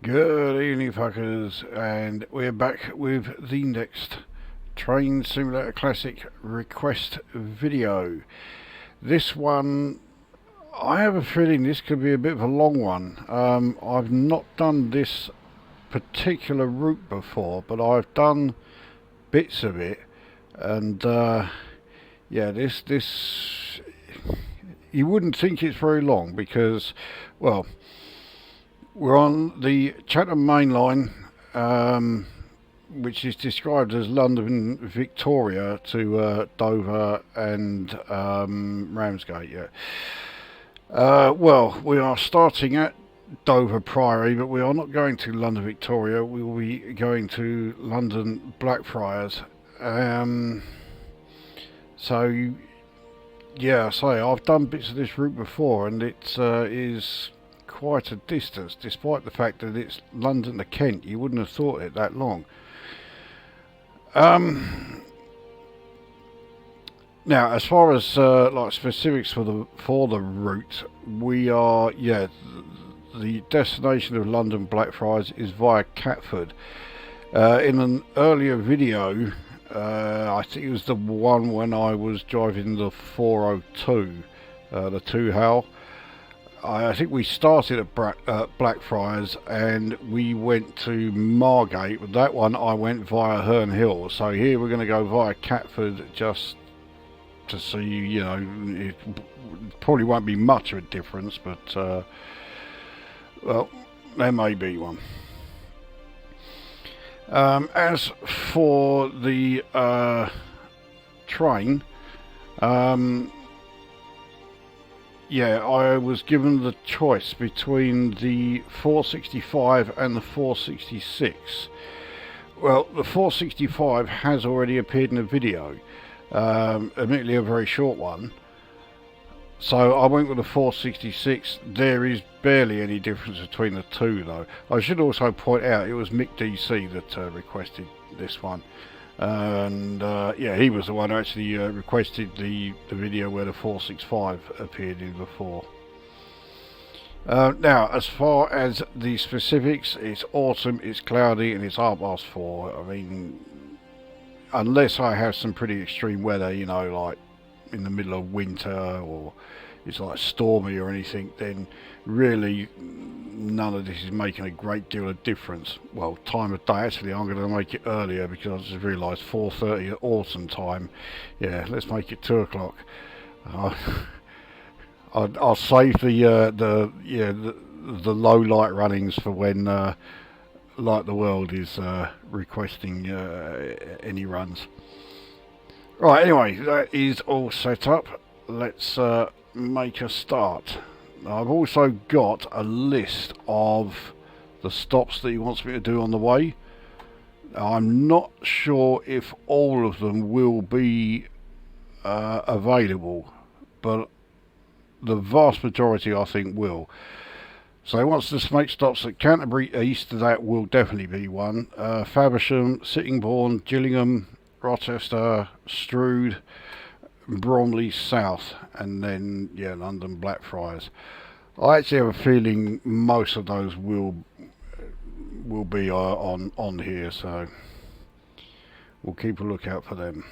Good evening, fuckers, and we're back with the next Train Simulator Classic request video. This one, I have a feeling this could be a bit of a long one. I've not done this particular route before, but I've done bits of it, and yeah, this you wouldn't think it's very long because, well, we're on the Chatham Main Line, which is described as London Victoria to Dover and Ramsgate. Yeah. Well, we are starting at Dover Priory, but we are not going to London Victoria. We will be going to London Blackfriars. So, yeah, I've done bits of this route before, and it is quite a distance, despite the fact that it's London to Kent. You wouldn't have thought it that long. Now, as far as like specifics for the route, we are the destination of London Blackfriars is via Catford. In an earlier video, I think it was the one when I was driving the 402, the 2-hour. I think we started at Blackfriars and we went to Margate. With that one, I went via Herne Hill. So here we're going to go via Catford just to see, you know, it probably won't be much of a difference, but, well, there may be one. As for the train, yeah, I was given the choice between the 465 and the 466. Well, the 465 has already appeared in a video, admittedly a very short one. So I went with the 466. There is barely any difference between the two, though. I should also point out it was MikkDC that requested this one. And yeah, he was the one who actually requested the video where the 465 appeared in before. Now, as far as the specifics, it's autumn, it's cloudy, and it's 4:30. I mean, unless I have some pretty extreme weather, you know, like in the middle of winter, or it's like stormy or anything, then really none of this is making a great deal of difference. Well, time of day, actually I'm going to make it earlier because I just realised 4:30 at autumn time. Yeah, let's make it 2 o'clock. I'll save the low light runnings for when Light the World is requesting any runs. Right, anyway, that is all set up. Let's make a start. I've also got a list of the stops that he wants me to do on the way. I'm not sure if all of them will be available, but the vast majority I think will. So he wants to make stops at Canterbury East, that will definitely be one. Faversham, Sittingbourne, Gillingham, Rochester, Strood, Bromley South, and then yeah, London Blackfriars. I actually have a feeling most of those will be on here, so we'll keep a lookout for them.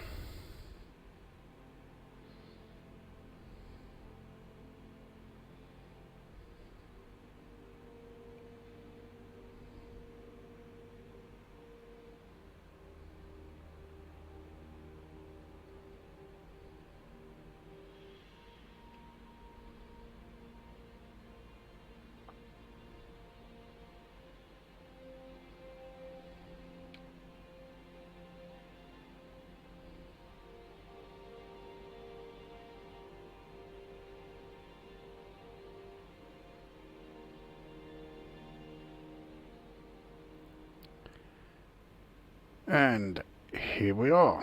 And here we are.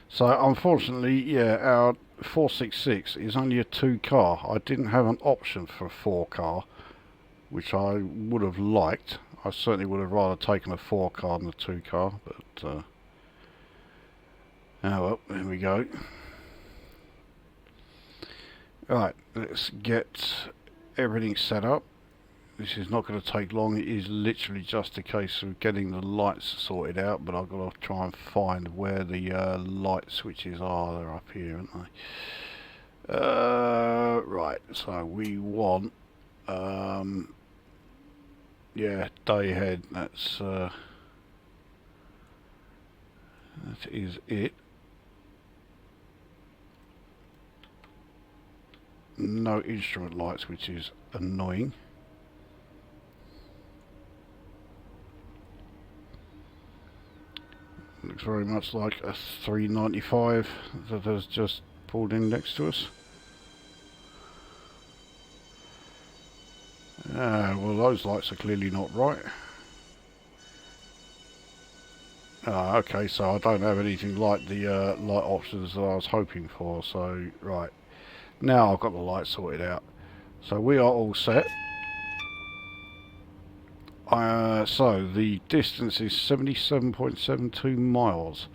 So unfortunately, yeah, our 466 is only a 2-car. I didn't have an option for a 4-car, which I would have liked. I certainly would have rather taken a 4-car than a 2-car, but oh well, there we go. Right, let's get everything set up. this is not going to take long. It is literally just a case of getting the lights sorted out, but I've got to try and find where the light switches are. They're up here, aren't they? Right, so we want yeah, day ahead. That is it. No instrument lights, which is annoying. Looks very much like a 395 that has just pulled in next to us. Well, those lights are clearly not right. Okay, so I don't have anything like the light options that I was hoping for, so right. Now I've got the lights sorted out. So we are all set. So the distance is 77.72 miles.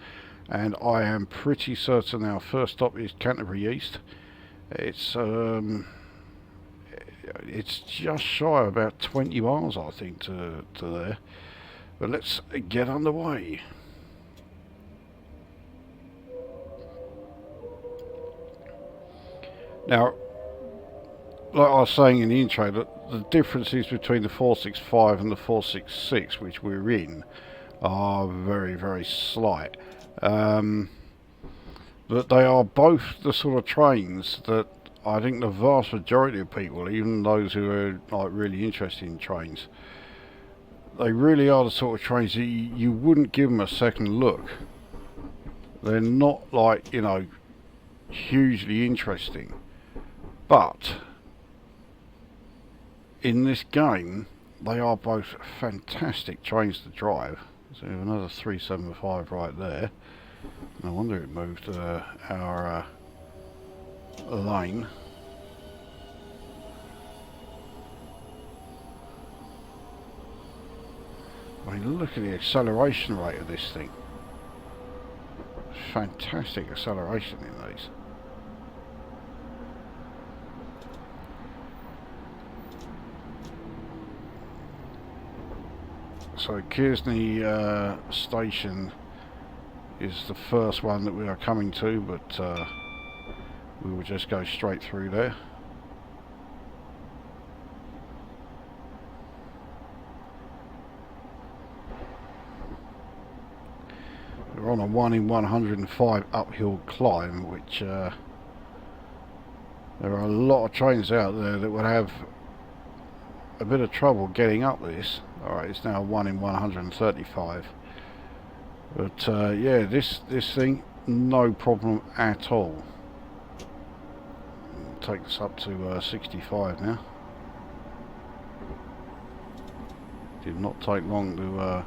And I am pretty certain our first stop is Canterbury East. It's just shy of about 20 miles, I think, to there. But let's get underway. Now, like I was saying in the intro, the differences between the 465 and the 466, which we're in, are very, very slight. But they are both the sort of trains that I think the vast majority of people, even those who are like really interested in trains, they really are the sort of trains that you wouldn't give them a second look. They're not like, you know, hugely interesting. But in this game, they are both fantastic trains to drive. So we have another 375 right there. No wonder it moved our lane. I mean, look at the acceleration rate of this thing. Fantastic acceleration in these. So Kearsney station is the first one that we are coming to, but we will just go straight through there. We're on a 1 in 105 uphill climb, which there are a lot of trains out there that would have a bit of trouble getting up this. Alright, it's now 1 in 135. But yeah, this thing, no problem at all. Take this up to 65 now. Did not take long to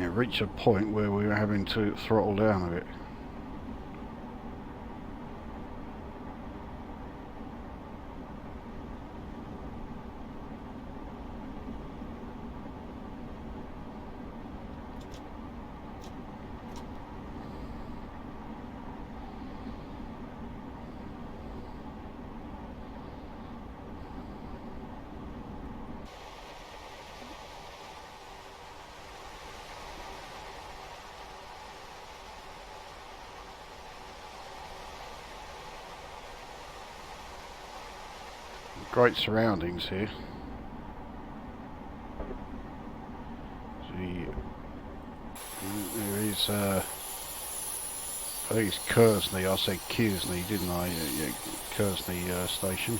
reach a point where we were having to throttle down a bit. Great surroundings here. See, there is, I think it's Kearsney. I said Kearsney, didn't I? Yeah, Kearsney station.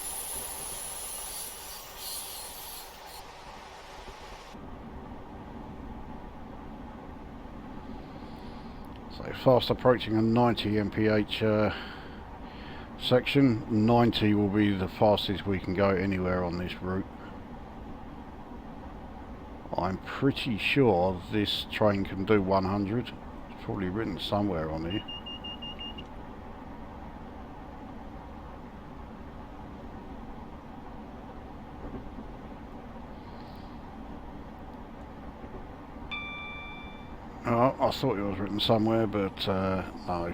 So fast approaching a 90 mph section. 90 will be the fastest we can go anywhere on this route. I'm pretty sure this train can do 100. It's probably written somewhere on here. Oh, I thought it was written somewhere, but no.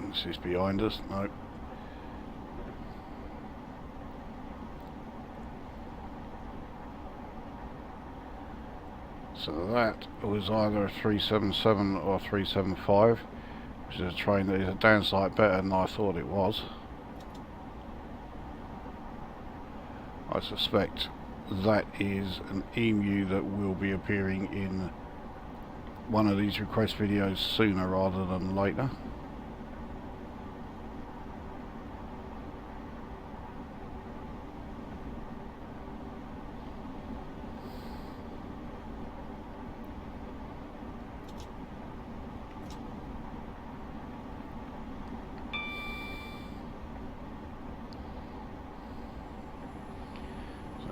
This is behind us. No. So that was either a 377 or a 375, which is a train that is a damn sight better than I thought it was. I suspect that is an emu that will be appearing in one of these request videos sooner rather than later.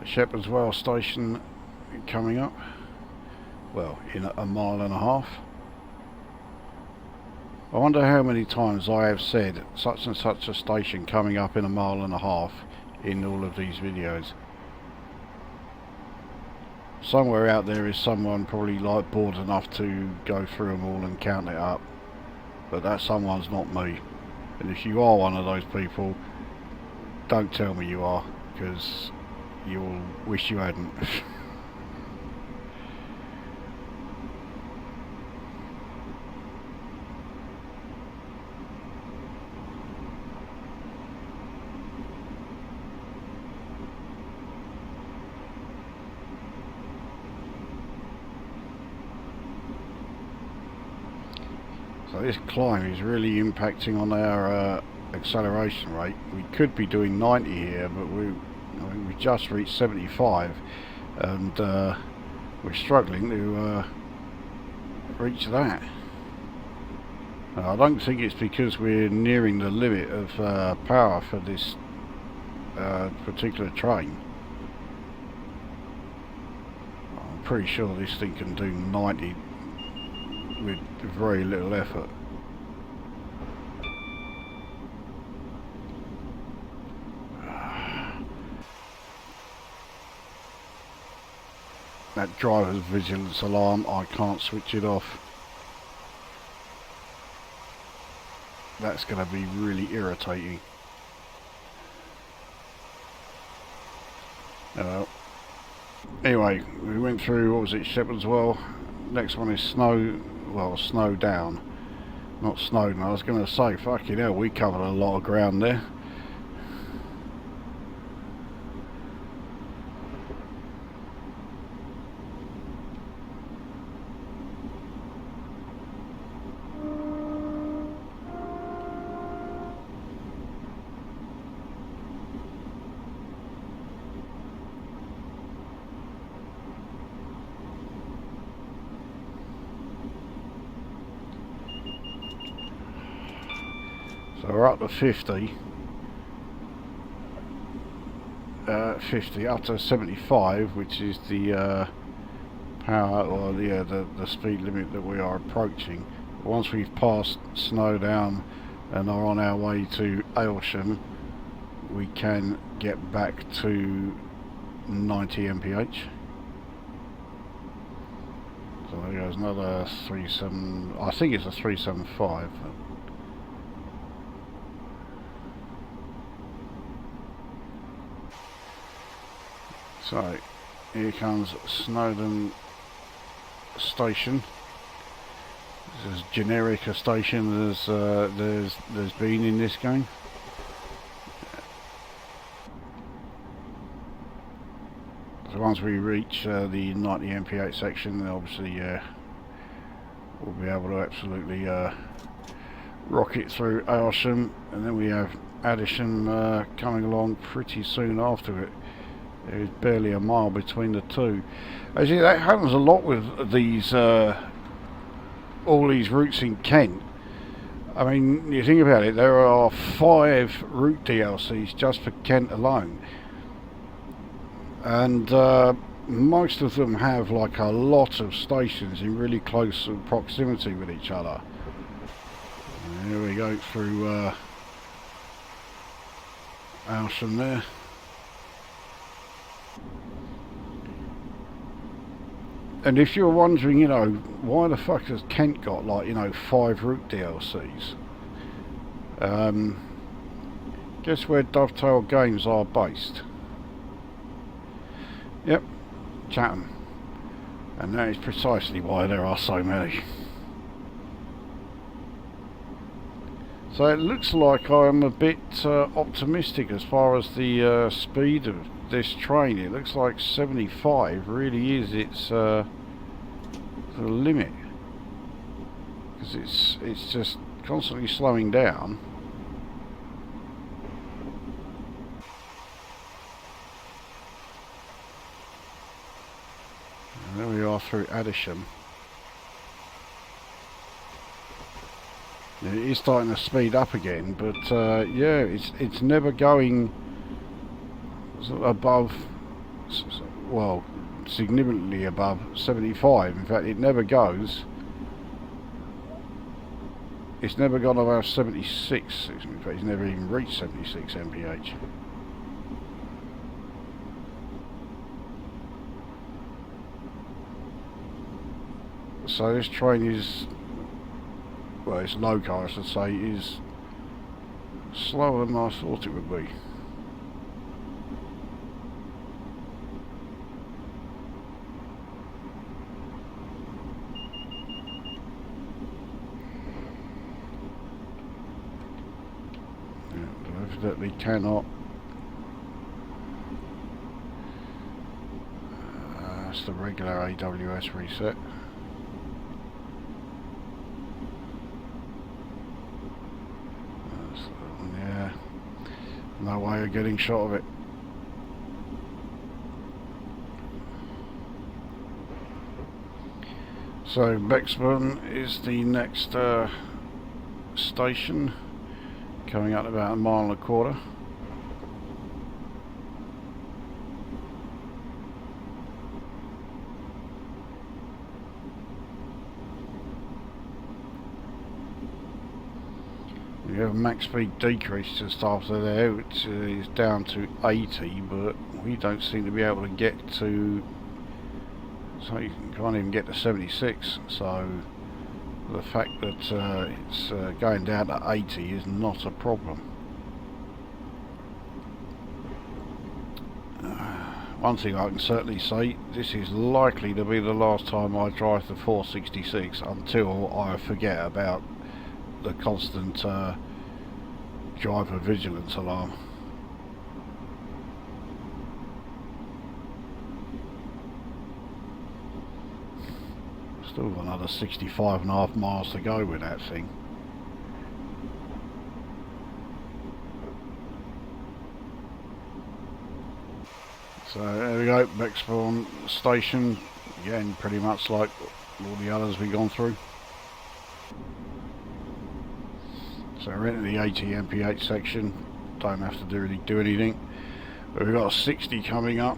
Shepherd's Well station coming up, well, in a mile and a half. I wonder how many times I have said such and such a station coming up in a mile and a half in all of these videos. Somewhere out there is someone probably like bored enough to go through them all and count it up, but that someone's not me. And if you are one of those people, don't tell me you are, because you'll wish you hadn't. So this climb is really impacting on our acceleration rate. We could be doing 90 here, but we just reached 75, and we're struggling to reach that. I don't think it's because we're nearing the limit of power for this particular train. I'm pretty sure this thing can do 90 with very little effort. That driver's vigilance alarm, I can't switch it off. That's going to be really irritating. Anyway, we went through, what was it, Shepherd's Well. Next one is Snowdown. Not Snowdon. I was going to say, fucking hell, we covered a lot of ground there. So we're up to 50, up to 75, which is the power or the speed limit that we are approaching. Once we've passed Snowdown and are on our way to Aylsham, we can get back to 90 mph. So there goes another 37. I think it's a 375. So here comes Snowdon Station. This is as generic a station as there's been in this game. So once we reach the 90 mph section, then obviously we'll be able to absolutely rock it through Aylsham, and then we have Addisham coming along pretty soon after it. There's barely a mile between the two. Actually, that happens a lot with these all these routes in Kent. I mean, you think about it, there are 5 route DLCs just for Kent alone, and most of them have like a lot of stations in really close proximity with each other. And here we go through Aylsham there. And if you're wondering, you know, why the fuck has Kent got, like, you know, 5 route DLCs? Guess where Dovetail Games are based? Yep, Chatham. And that is precisely why there are so many. So it looks like I'm a bit optimistic as far as the speed of this train. It looks like 75 really is its the limit, because it's just constantly slowing down. And there we are through Addisham. It is starting to speed up again, but yeah, it's never going above, well, significantly above 75. In fact, it never goes. It's never gone above 76. In fact, it's never even reached 76 mph. So this train is, well, it's loco, I should say, is slower than I thought it would be. Yeah, evidently cannot. That's the regular AWS reset. Yeah, no way of getting shot of it. So Bexburn is the next station, coming up about 1.25 miles. We have max speed decrease just after there, which is down to 80, but we don't seem to be able to get to, so you can't even get to 76, so the fact that it's going down to 80 is not a problem. One thing I can certainly say, this is likely to be the last time I drive the 466 until I forget about the constant driver vigilance alarm. Still got another 65.5 miles to go with that thing. So there we go, Bexbourne station, again pretty much like all the others we've gone through. So we're into the 80 mph section, don't have to really do anything. But we've got a 60 coming up.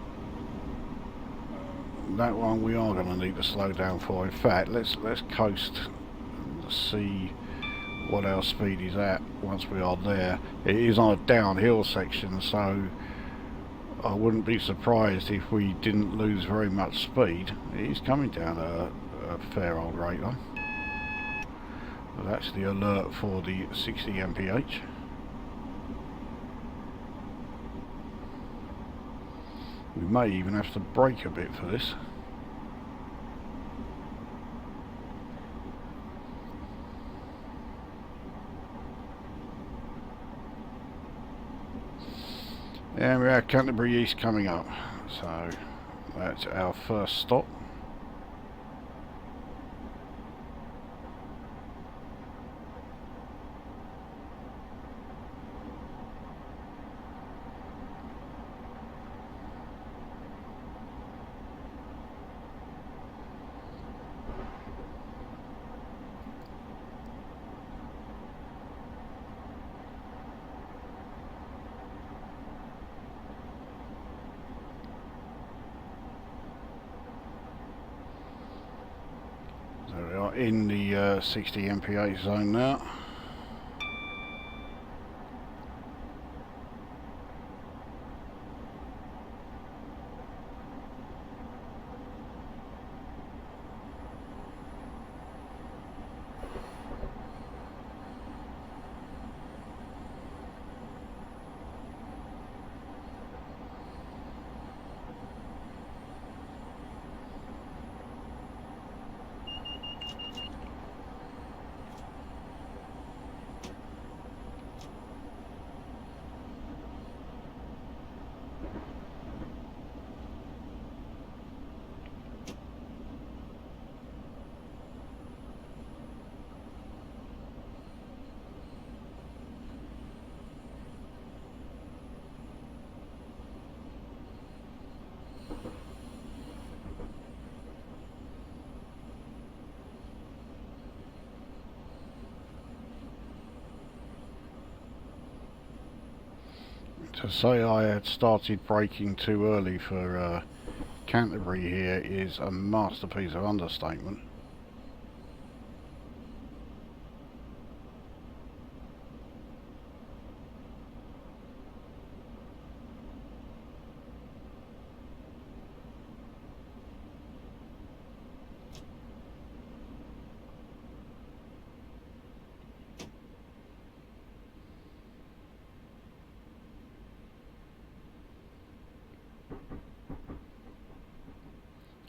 That one we are going to need to slow down for. In fact, let's coast and see what our speed is at once we are there. It is on a downhill section, so I wouldn't be surprised if we didn't lose very much speed. It is coming down at a fair old rate though. That's the alert for the 60 mph. We may even have to brake a bit for this. And we have Canterbury East coming up, so that's our first stop. We are in the 60 mph zone now. To say I had started braking too early for Canterbury here is a masterpiece of understatement.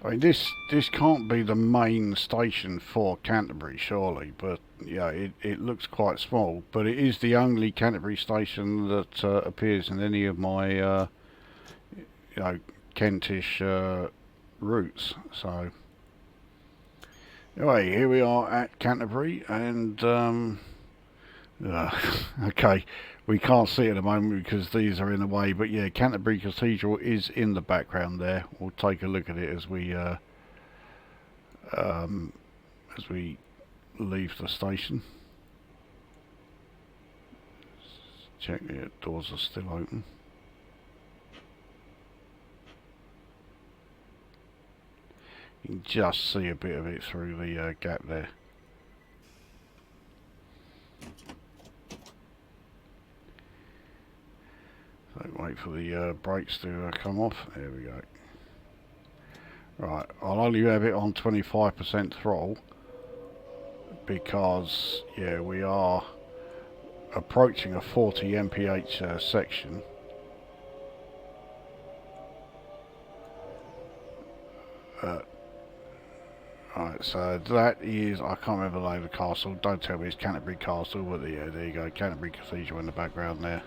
I mean, this can't be the main station for Canterbury, surely, but yeah, it looks quite small. But it is the only Canterbury station that appears in any of my Kentish routes. So anyway, here we are at Canterbury, and okay, we can't see it at the moment because these are in the way, but yeah, Canterbury Cathedral is in the background there. We'll take a look at it as we leave the station. Check the doors are still open. You can just see a bit of it through the gap there. So wait for the brakes to come off. There we go. Right, I'll only have it on 25% throttle because, yeah, we are approaching a 40 mph section. Right, so that is, I can't remember the name of the castle. Don't tell me it's Canterbury Castle, but yeah, there you go, Canterbury Cathedral in the background there.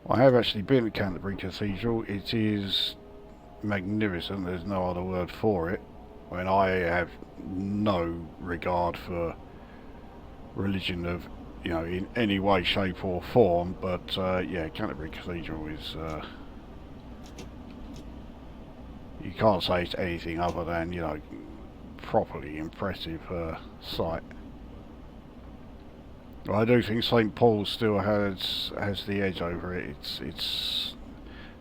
I have actually been to Canterbury Cathedral. It is magnificent, there's no other word for it. I mean, I have no regard for religion of, in any way, shape or form, but yeah, Canterbury Cathedral is, you can't say it's anything other than, properly impressive sight. I do think St Paul's still has the edge over it. It's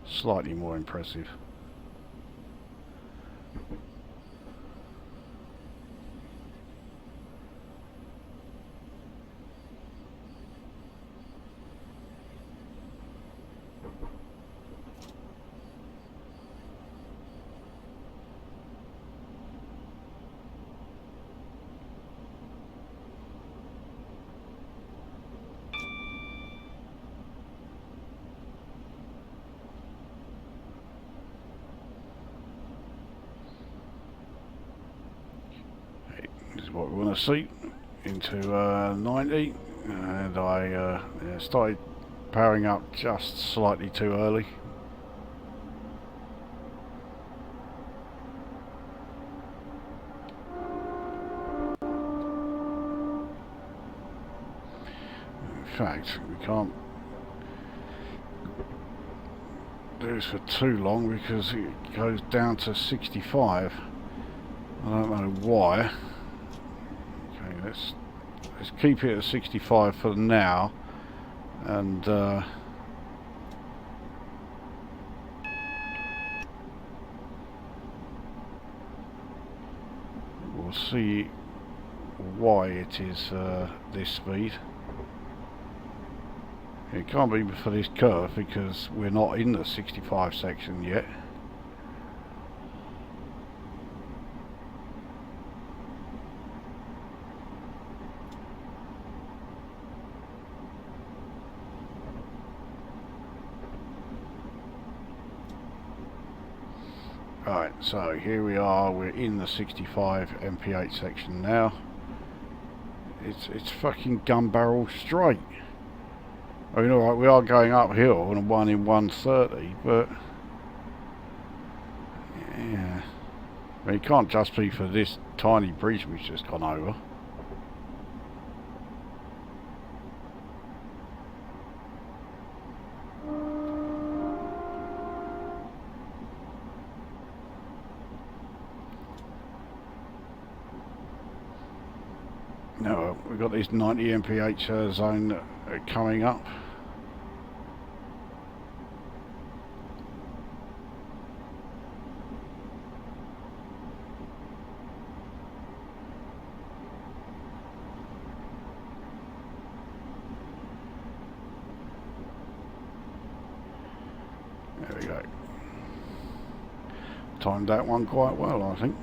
slightly more impressive. What we want to see into 90, and I started powering up just slightly too early. In fact, we can't do this for too long because it goes down to 65. I don't know why. Let's keep it at 65 for now, and we'll see why it is this speed. It can't be for this curve because we're not in the 65 section yet. Right, so here we are, we're in the 65 mph section now. It's fucking gun barrel straight. I mean, alright, we are going uphill on a 1 in 130, but yeah, I mean, it can't just be for this tiny bridge we've just gone over. No, we've got this 90 mph zone coming up. There we go. Timed that one quite well, I think.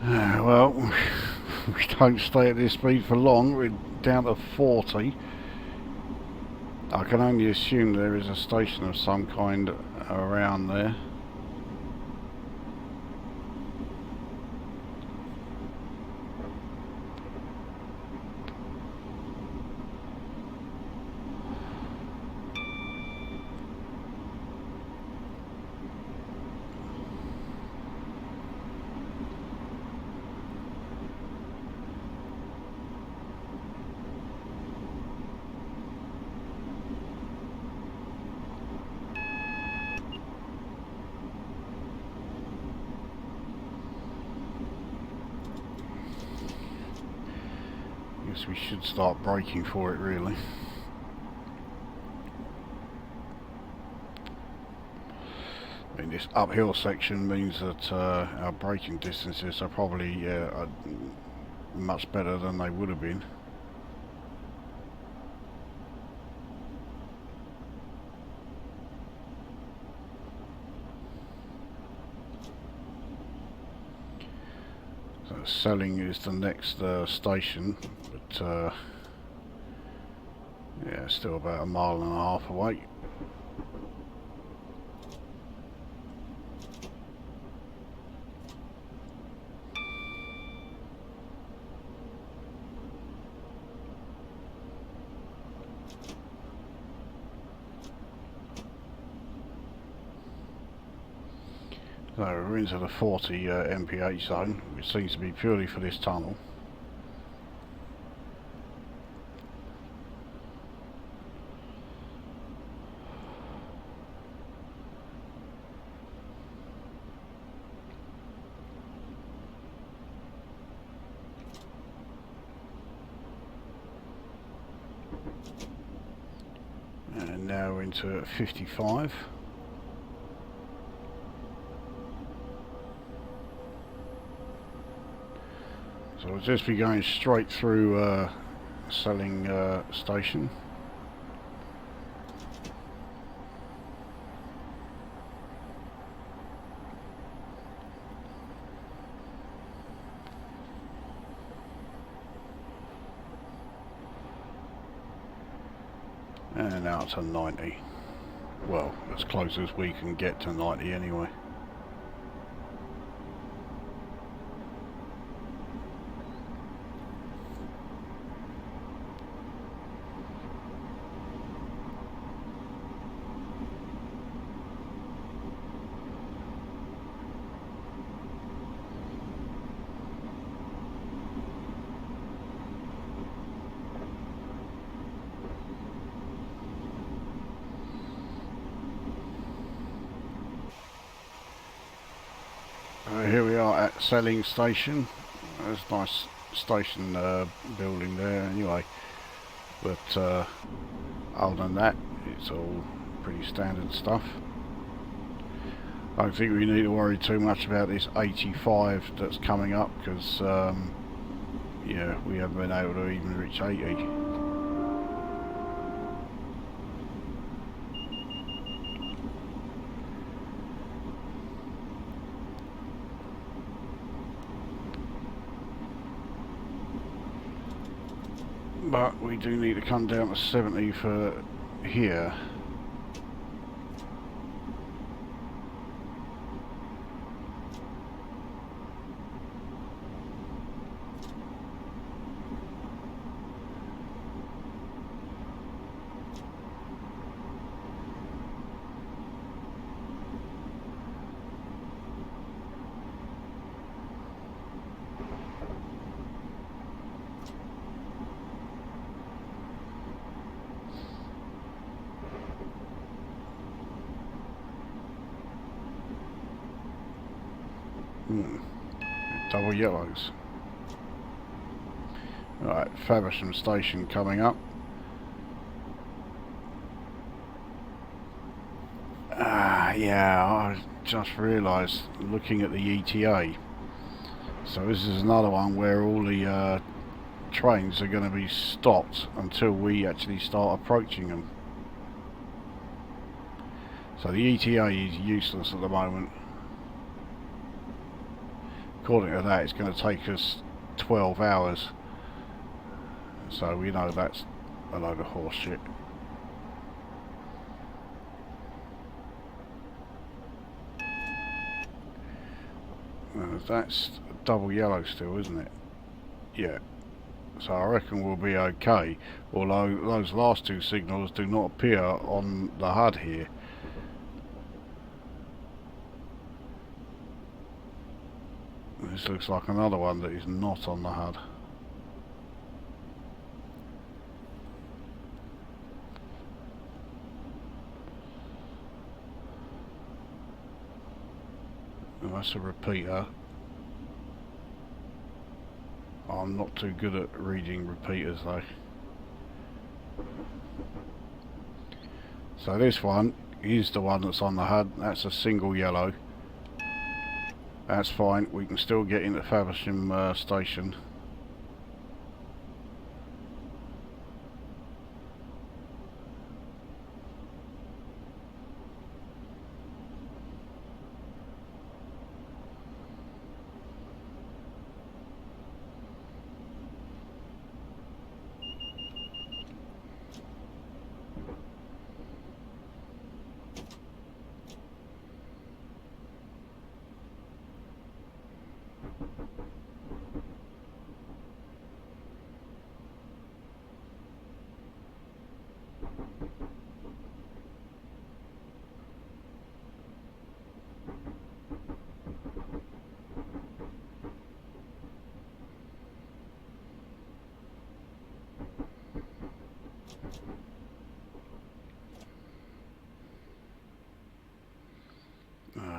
Well, we don't stay at this speed for long. We're down to 40. I can only assume there is a station of some kind around there. We should start braking for it, really. I mean, this uphill section means that our braking distances are probably much better than they would have been. So Selling is the next station, but yeah, still about 1.5 miles away. So we're into the 40 mph zone, which seems to be purely for this tunnel. And now we're into 55. So we'll just be going straight through Selling station. And now to 90. Well, as close as we can get to 90 anyway. Here we are at Selling station. There's a nice station building there anyway, but other than that it's all pretty standard stuff. I don't think we need to worry too much about this 85 that's coming up, because yeah, we haven't been able to even reach 80. But we do need to come down to 70 for here. Double yellows. Right, Faversham station coming up. Yeah, I just realised looking at the ETA. So this is another one where all the trains are going to be stopped until we actually start approaching them. So the ETA is useless at the moment. According to that, it's going to take us 12 hours. So we know that's a load of horse shit. That's double yellow still, isn't it? Yeah. So I reckon we'll be okay. Although those last two signals do not appear on the HUD here. This looks like another one that is not on the HUD. And that's a repeater. I'm not too good at reading repeaters though. So this one is the one that's on the HUD. That's a single yellow. That's fine, we can still get into Faversham station.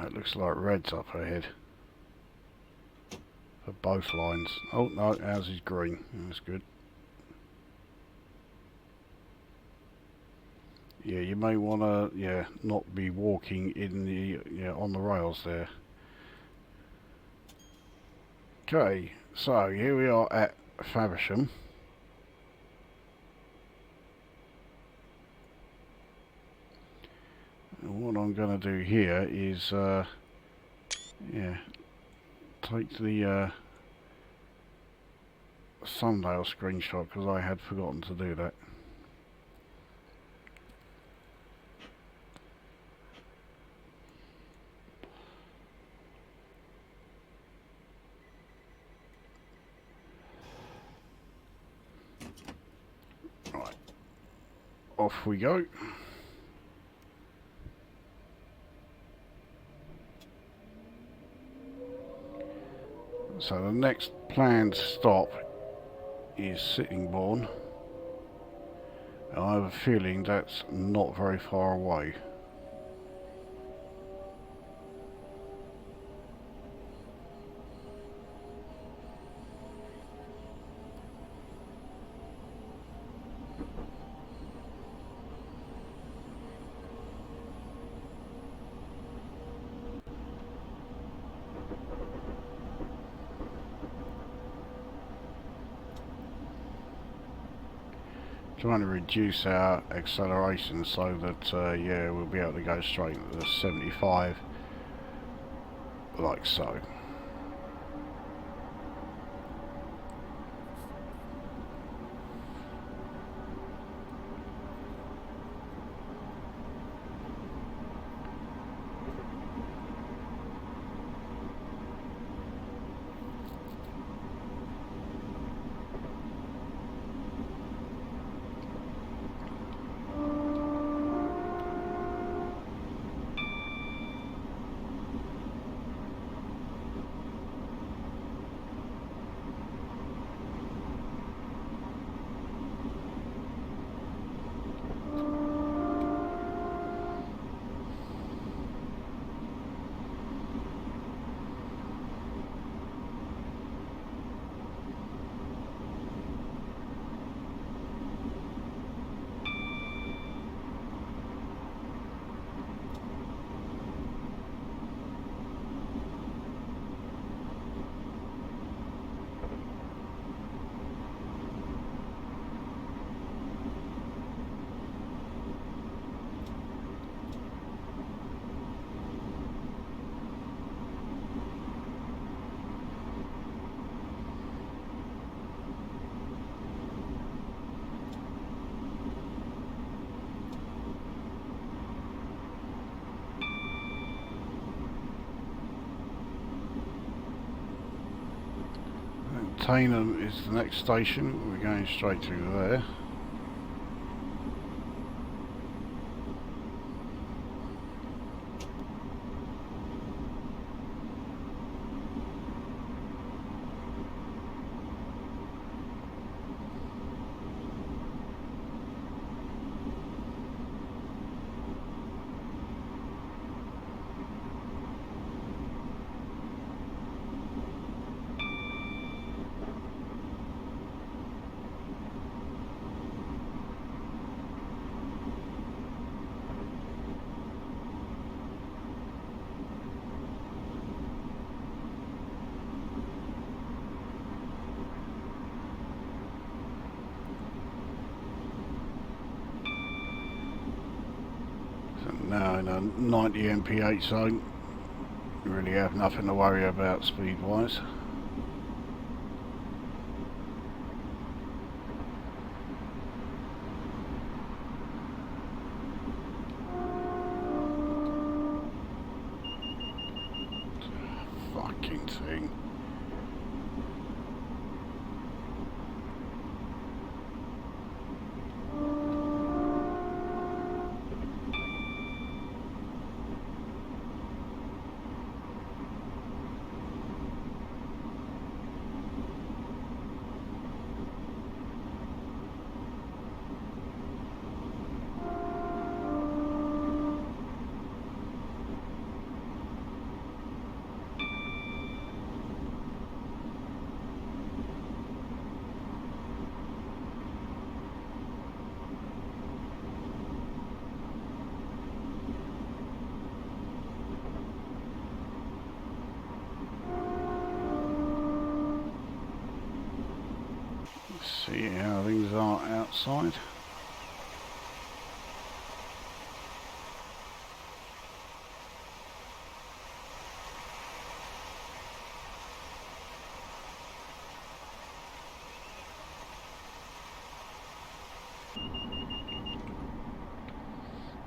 It looks like red's up ahead for both lines. Oh no, ours is green. That's good. Yeah, you may want to not be walking in the on the rails there. Okay, so here we are at Faversham. And what I'm going to do here is take the thumbnail screenshot because I had forgotten to do that. Right, off we go. So the next planned stop is Sittingbourne, and I have a feeling that's not very far away. Trying to reduce our acceleration so that we'll be able to go straight to the 75 like so. Irritating is the next station. We're going straight to there. Now in a 90 mph zone, you really have nothing to worry about speed wise. Fucking thing. See how things are outside.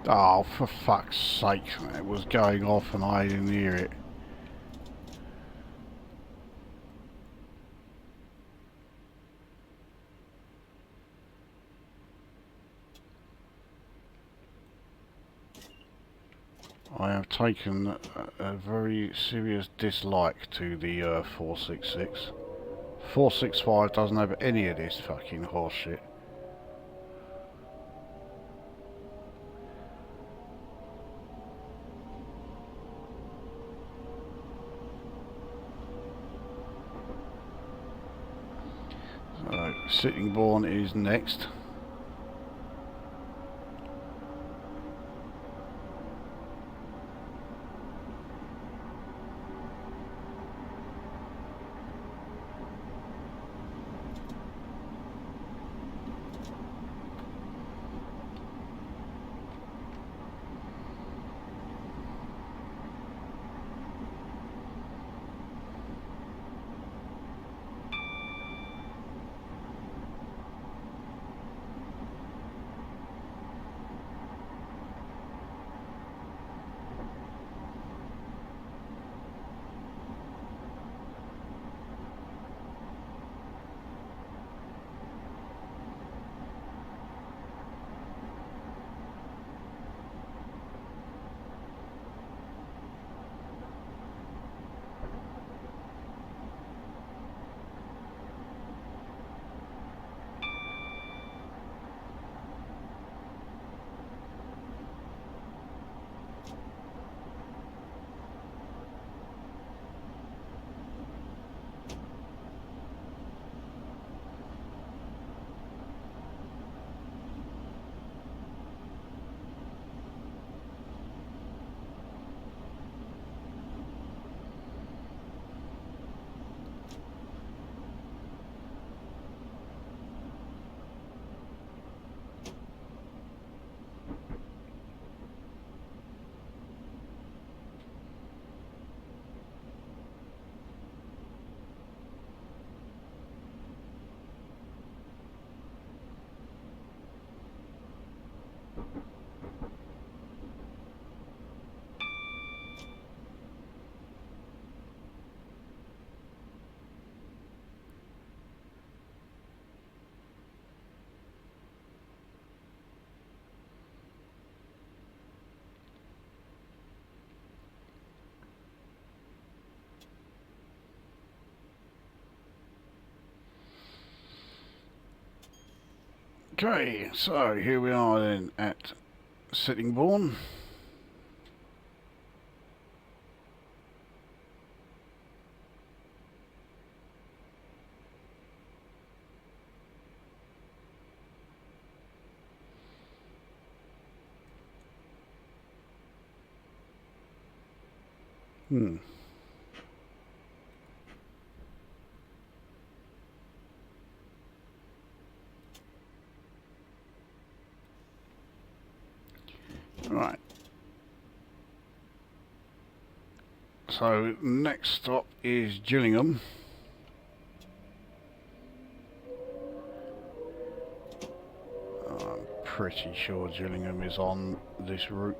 Oh, for fuck's sake, it was going off and I didn't hear it. I have taken a very serious dislike to the 466. 465 doesn't have any of this fucking horse shit. So, Sittingbourne is next. Okay, so here we are then at Sittingbourne. Right. So next stop is Gillingham. I'm pretty sure Gillingham is on this route.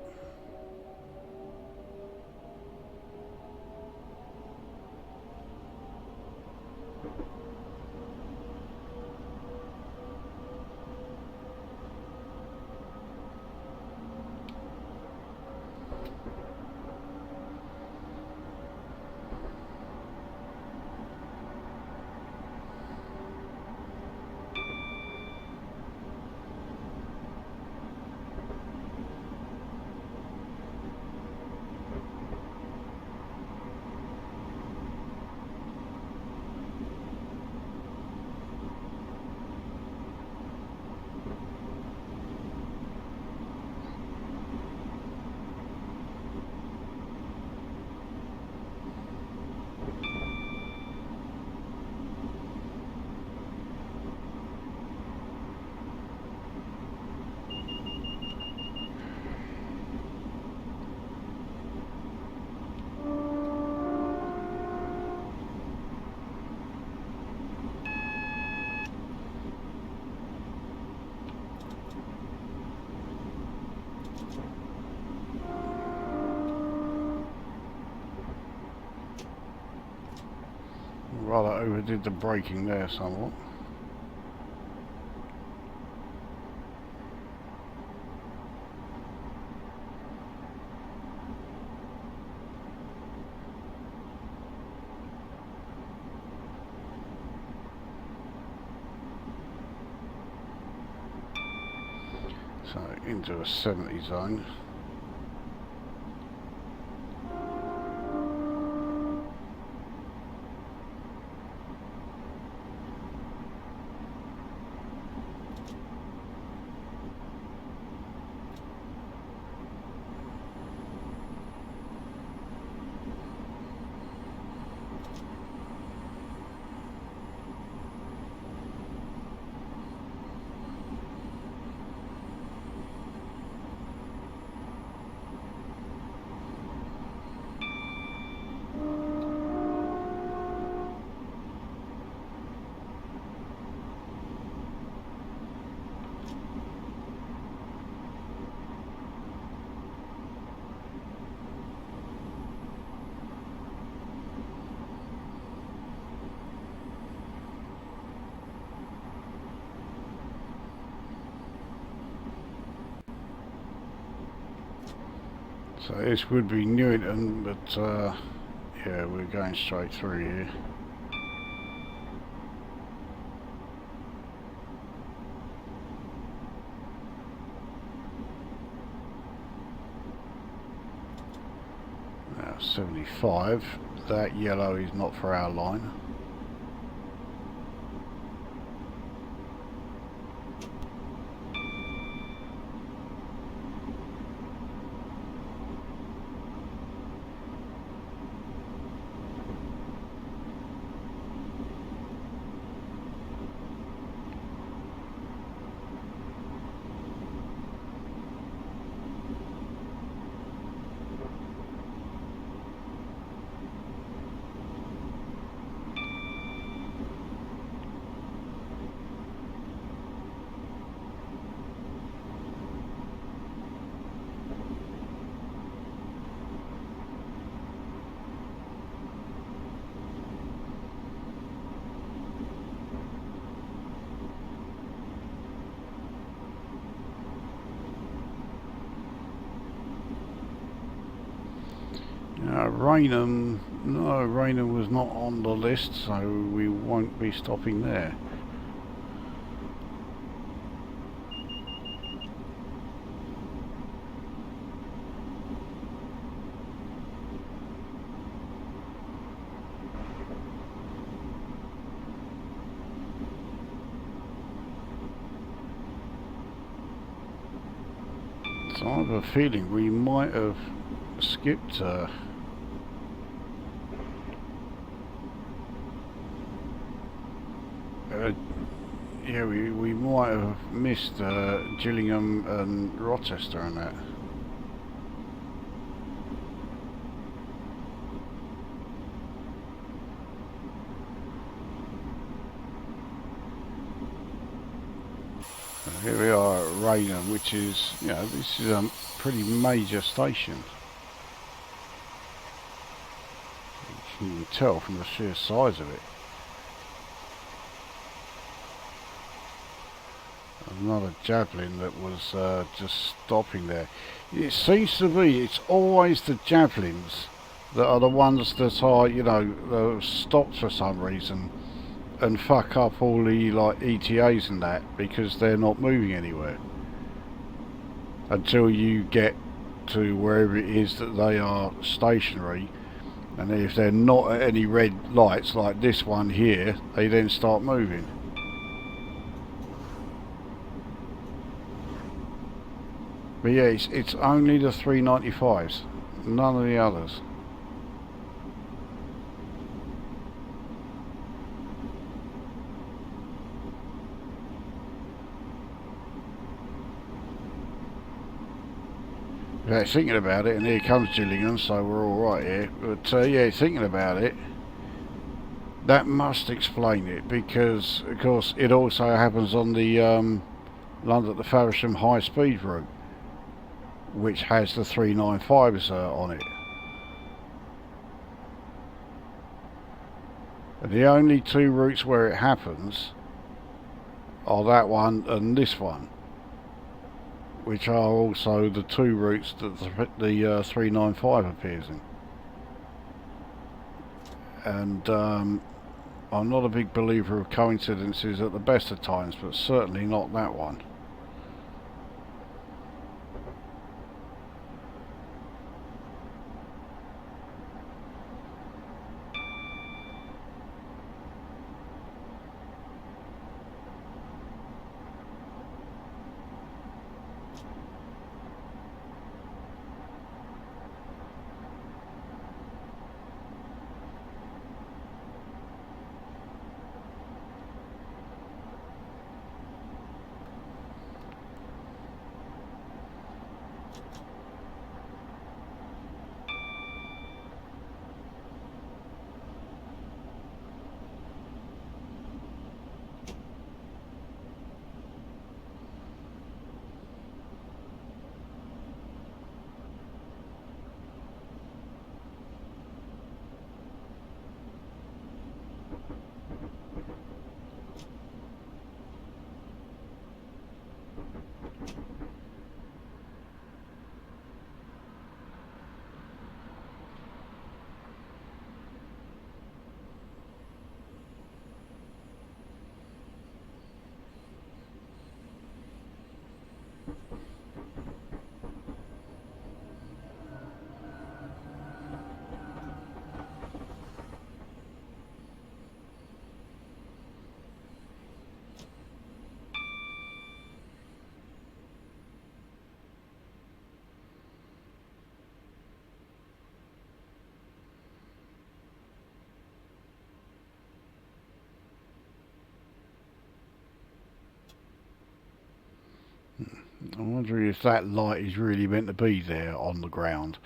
Rather overdid the braking there somewhat. So into a 70 zone. So this would be Newington, but yeah, we're going straight through here. Now 75, that yellow is not for our line. Raynham, no, Raynham was not on the list, so we won't be stopping there. So I have a feeling we might have skipped yeah, we might have missed Gillingham and Rochester and that. Here we are at Raynham, which is, you know, this is a pretty major station. You can tell from the sheer size of it. Another javelin that was just stopping there. It seems to be, it's always the javelins that are the ones that are, you know, stopped for some reason and fuck up all the like ETAs and that, because they're not moving anywhere until you get to wherever it is that they are stationary, and if they're not at any red lights like this one here, they then start moving. But yeah, it's only the 395s, none of the others. Yeah, thinking about it, and here comes Gillingham, so we're all right here. But yeah, thinking about it, that must explain it, because of course it also happens on the London to Faversham high-speed route, which has the 395s on it. And the only two routes where it happens are that one and this one, which are also the two routes that the 395 appears in. And I'm not a big believer of coincidences at the best of times, but certainly not that one. I'm wondering if that light is really meant to be there on the ground.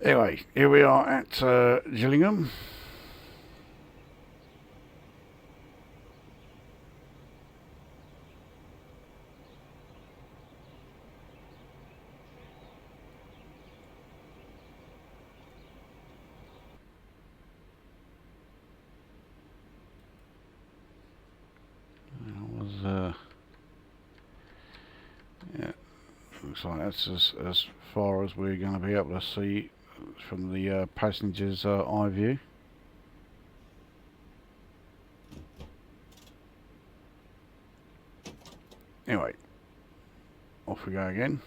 Anyway, here we are at Gillingham. Yeah, looks like that's as far as we're going to be able to see from the passenger's eye view. Anyway, off we go again.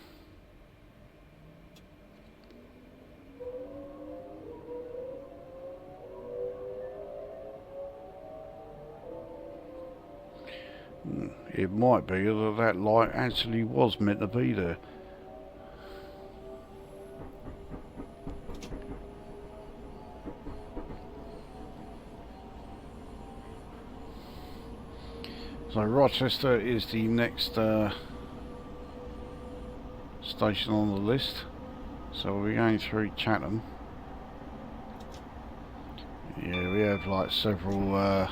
It might be that that light actually was meant to be there. So Rochester is the next station on the list. So we're going through Chatham. Yeah, we have like several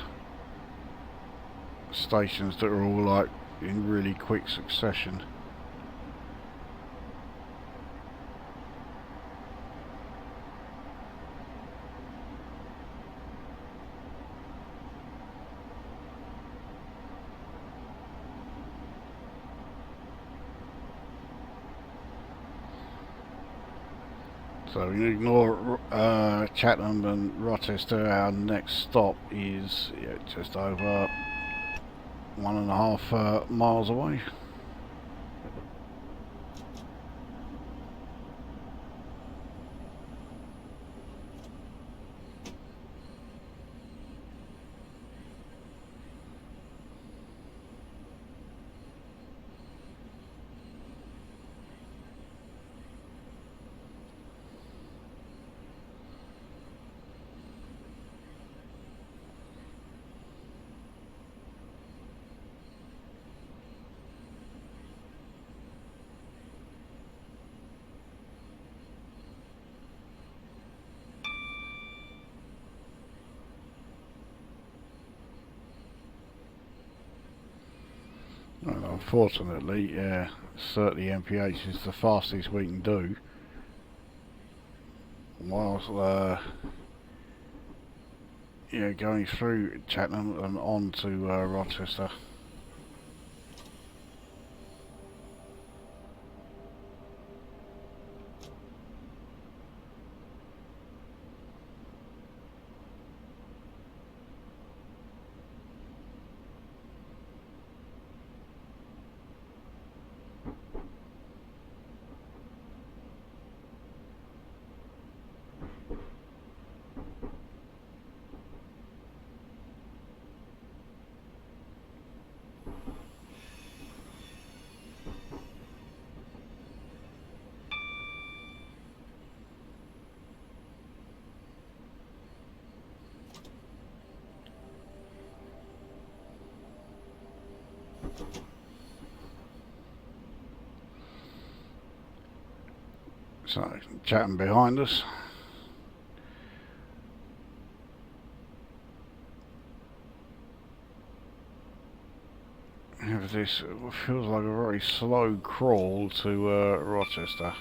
stations that are all like in really quick succession. So we ignore Chatham and Rochester. Our next stop is just over 1.5 miles away. Well, unfortunately, 30 mph is the fastest we can do, whilst going through Chatham and on to Rochester. So Chatham behind us. Have this, it feels like a very slow crawl to Rochester.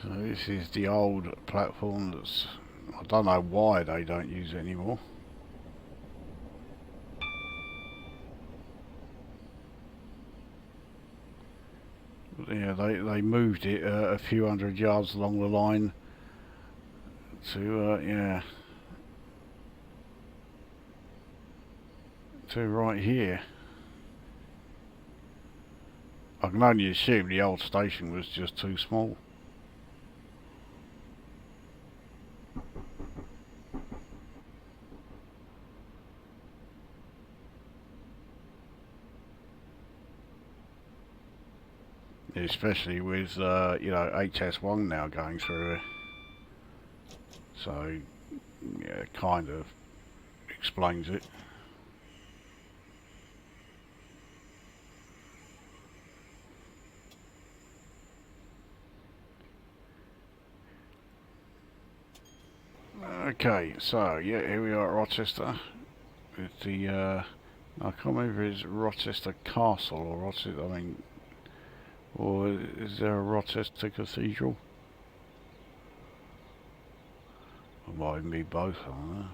So this is the old platform that's, I don't know why they don't use it anymore. But yeah, they moved it a few hundred yards along the line to to right here. I can only assume the old station was just too small. Especially with HS1 now going through it. So yeah, it kind of explains it. Okay, so yeah, here we are at Rochester. With the I can't remember if it's Rochester Castle or Rochester, or is there a Rochester Cathedral? It might even be both, I don't know.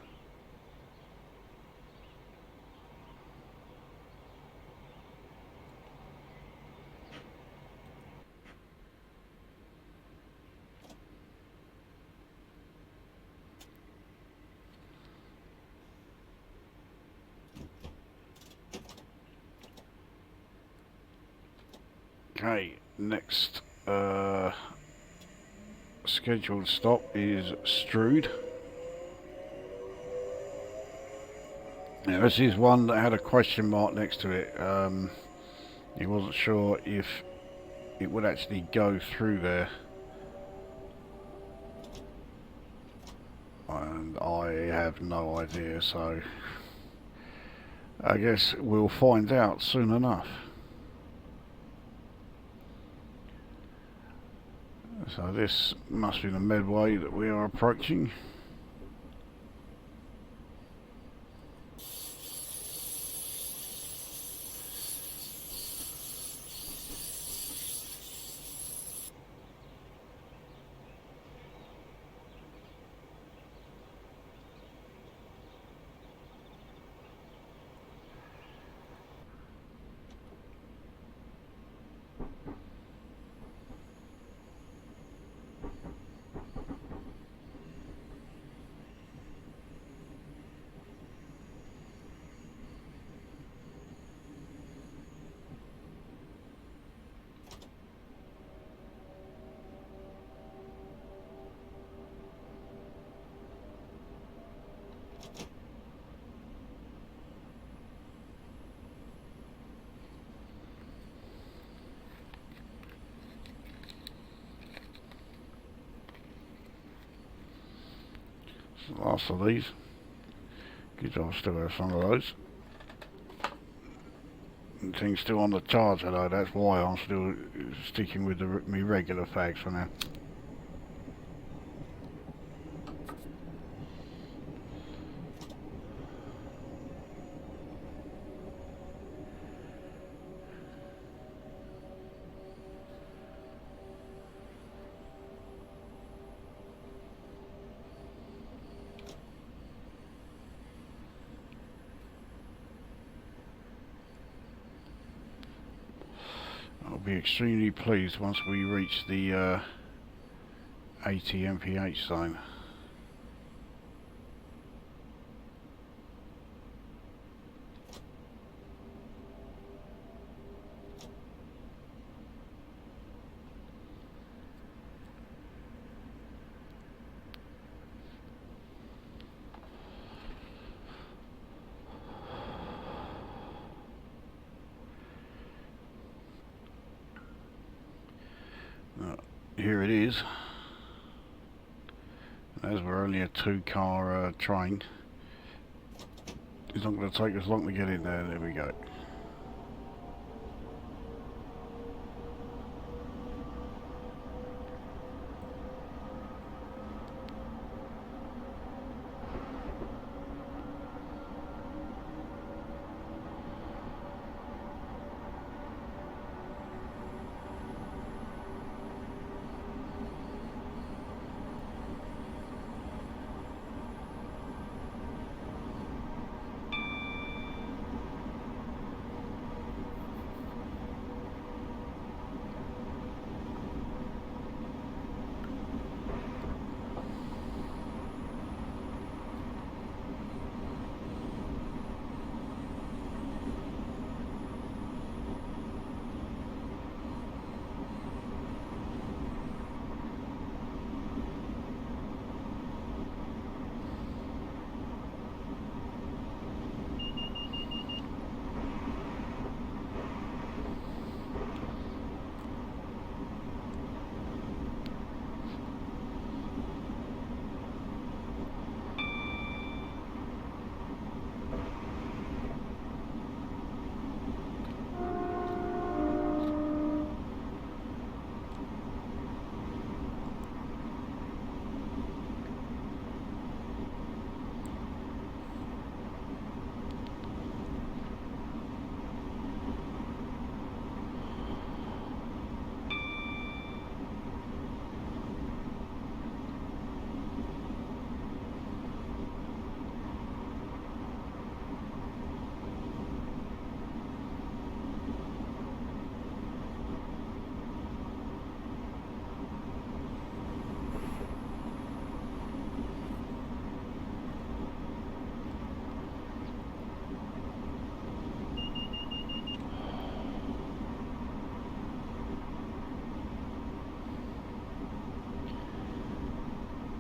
Okay, next scheduled stop is Strood. Now this is one that had a question mark next to it. He wasn't sure if it would actually go through there. And I have no idea, so I guess we'll find out soon enough. So this must be the Medway that we are approaching. Last of these. Good job, still have some of those. And things still on the charger though, that's why I'm still sticking with me regular fags for now. I'll be extremely pleased once we reach the 80 mph zone. Here it is. As we're only a 2-car train, it's not going to take us long to get in there. There we go.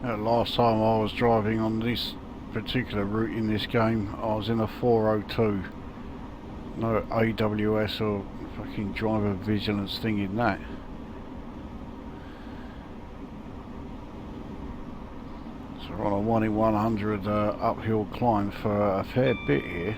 Last time I was driving on this particular route in this game, I was in a 402. No AWS or fucking driver vigilance thing in that. So we're on a 1 in 100 uphill climb for a fair bit here.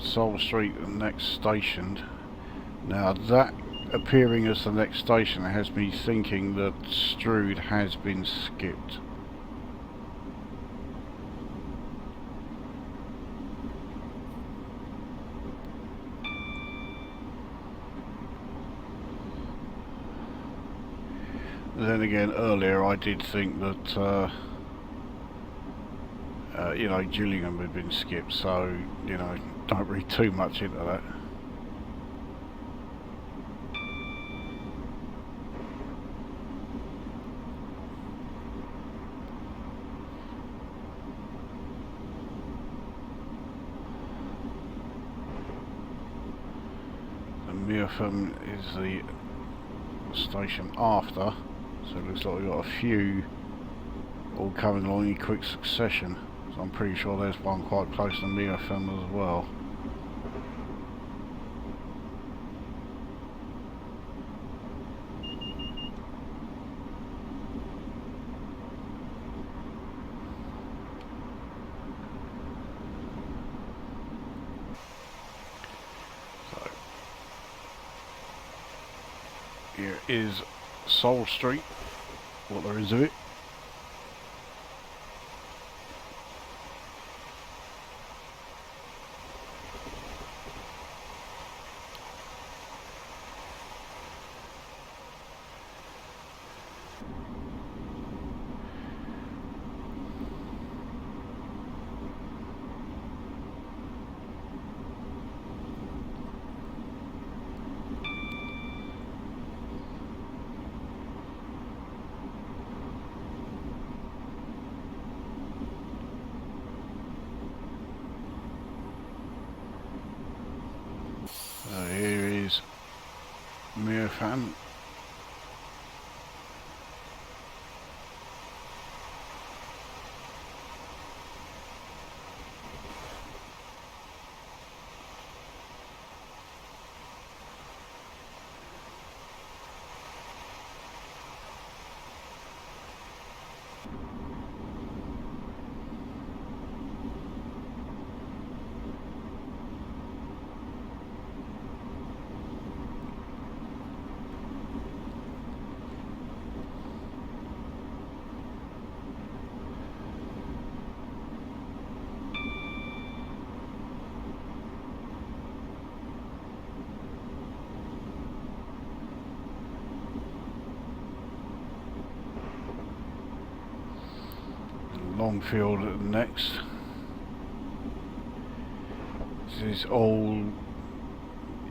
Soul Street, the next station. Now that appearing as the next station has me thinking that Strood has been skipped. Then again, earlier I did think that you know, Gillingham had been skipped, so you know, don't read too much into that. Faversham is the station after, so it looks like we've got a few all coming along in quick succession. So I'm pretty sure there's one quite close to Faversham as well. Here is Soul Street, what there is of it. Here is Faversham. Longfield next. This is all,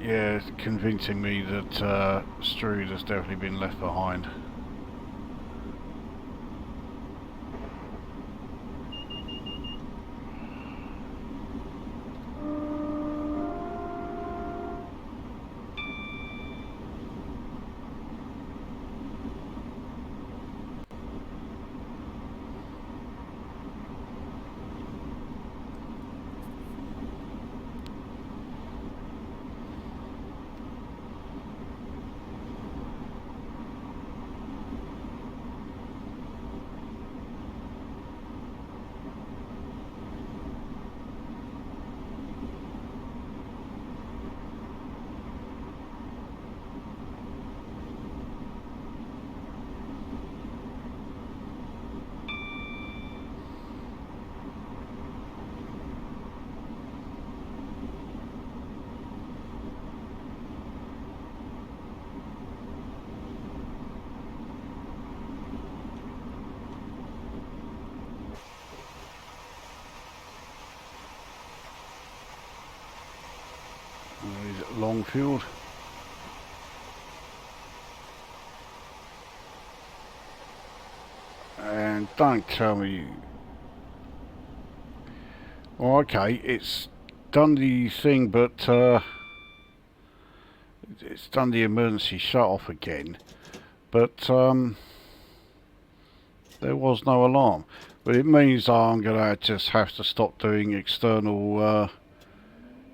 yeah, convincing me that Strood has definitely been left behind. Longfield. And don't tell me... Well, okay, it's done the thing, but it's done the emergency shut off again. But there was no alarm. But it means I'm going to just have to stop doing external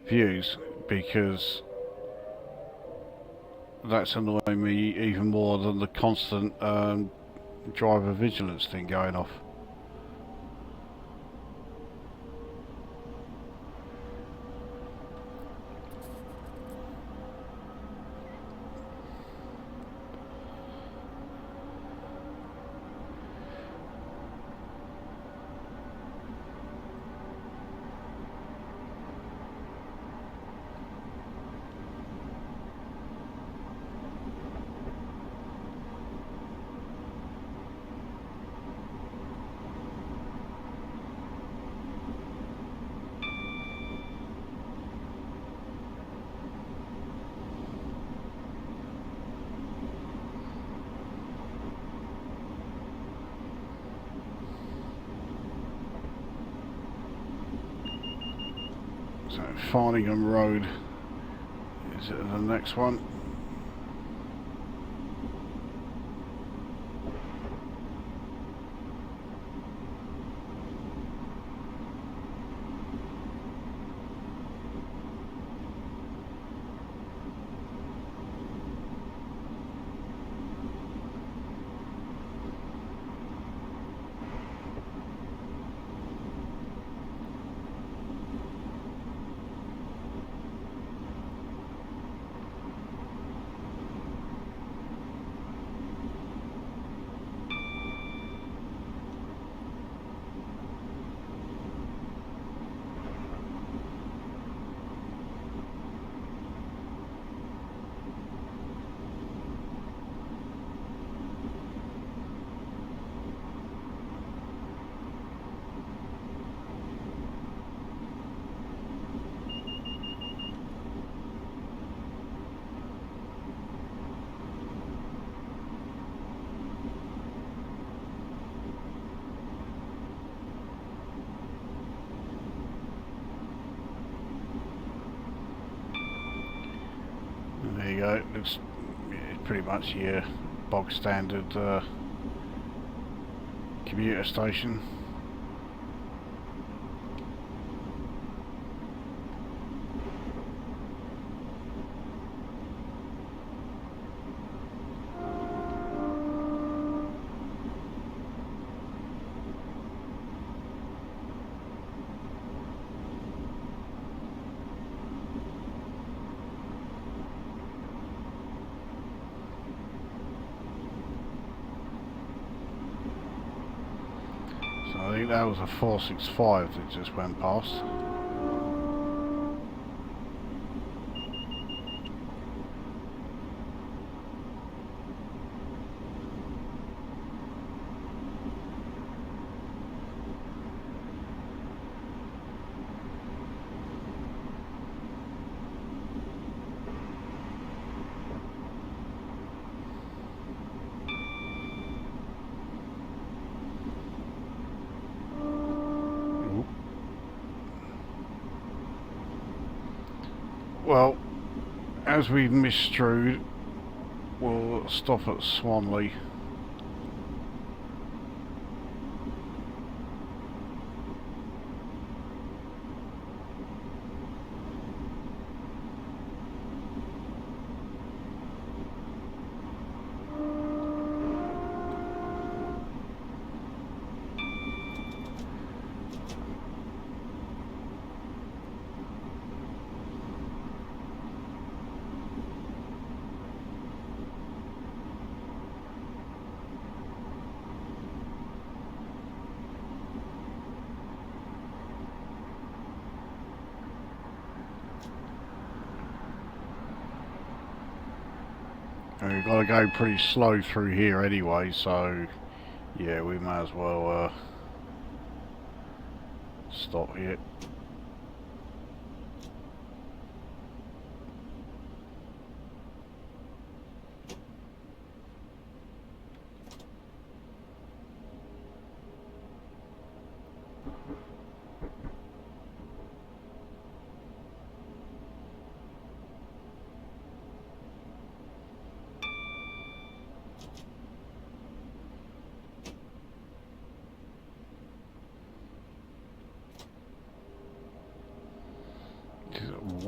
views, because that's annoying me even more than the constant driver vigilance thing going off. So Farningham Road is the next one. There you go, it's pretty much your bog standard commuter station. I think that was a 465 that just went past. Well, as we miss Strood, we'll stop at Swanley. And we've got to go pretty slow through here anyway, so yeah, we may as well stop here.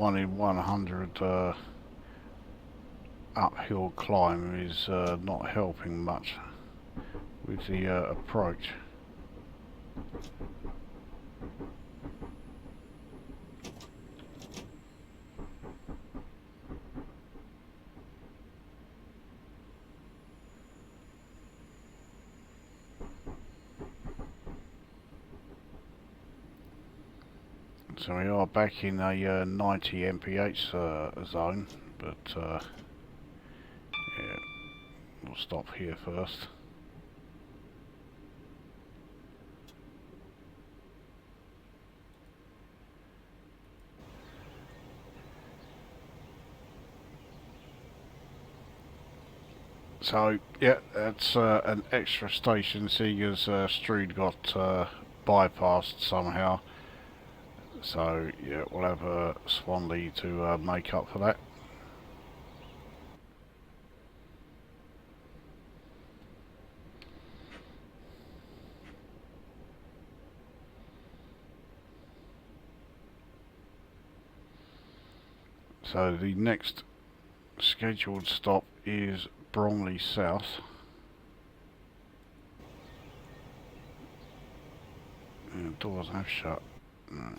1 in 100 uphill climb is not helping much with the approach. So we are back in a 90 mph zone, but yeah, we'll stop here first. So yeah, that's an extra station, seeing as Strood got bypassed somehow. So yeah, we'll have a Swanley to make up for that. So the next scheduled stop is Bromley South. And doors have shut. Right.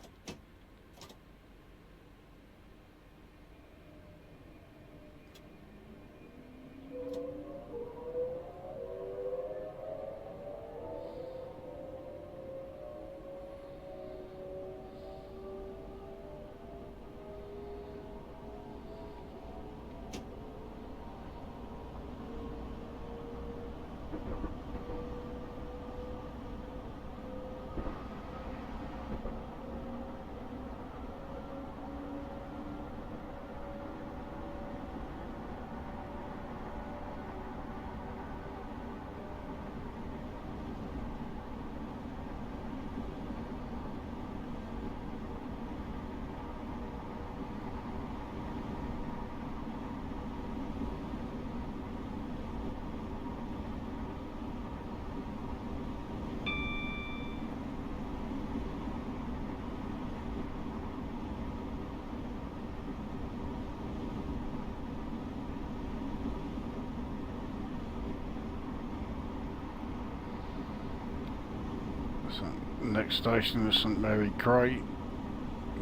So next station is St Mary Cray,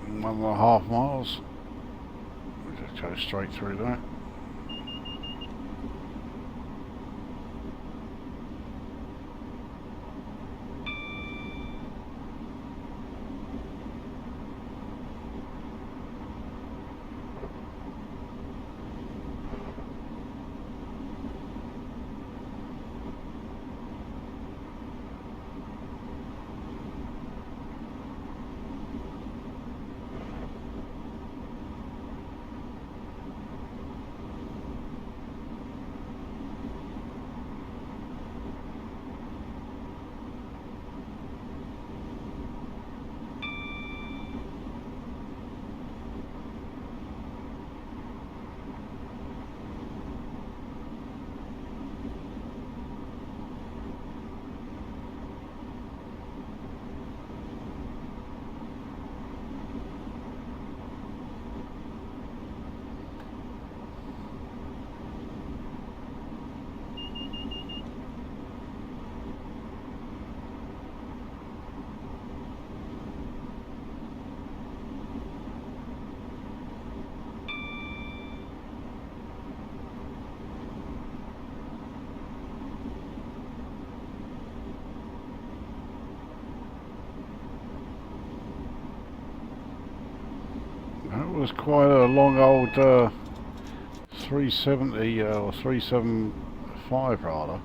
1.5 miles. We'll just go straight through that. That was quite a long old 370 or 375 rather.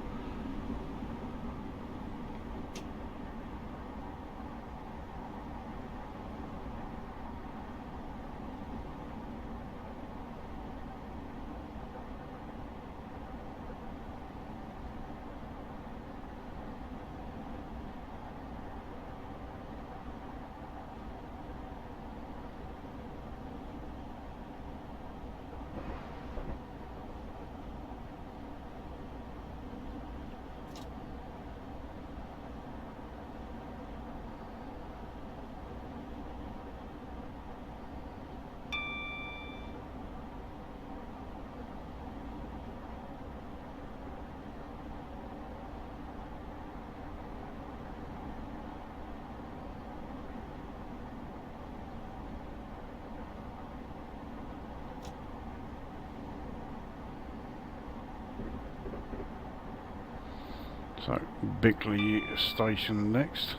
So Bickley Station next.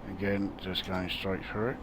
Again, just going straight through it.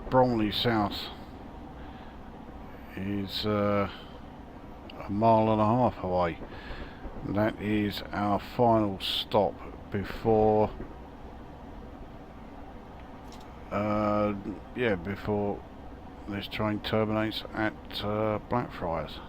Bromley South is a mile and a half away. And that is our final stop before before this train terminates at Blackfriars.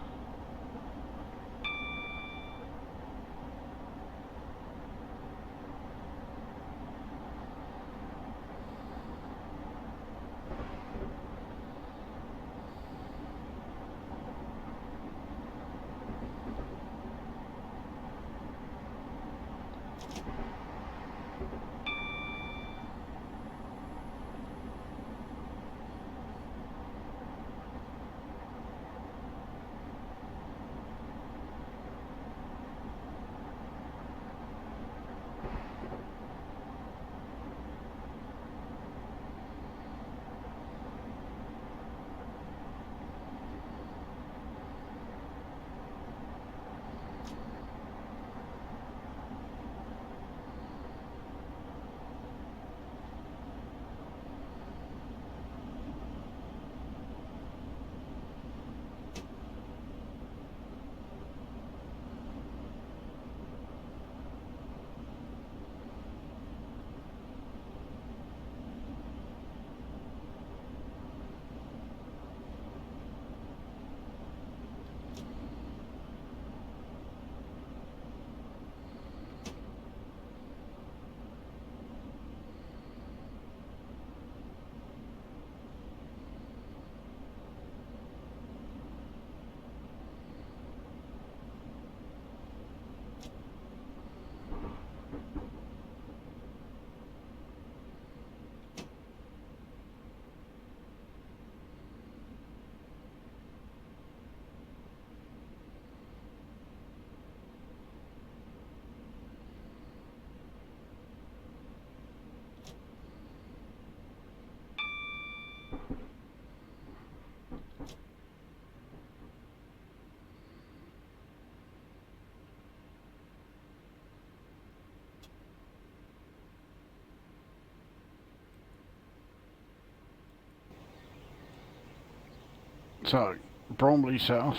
So, Bromley South,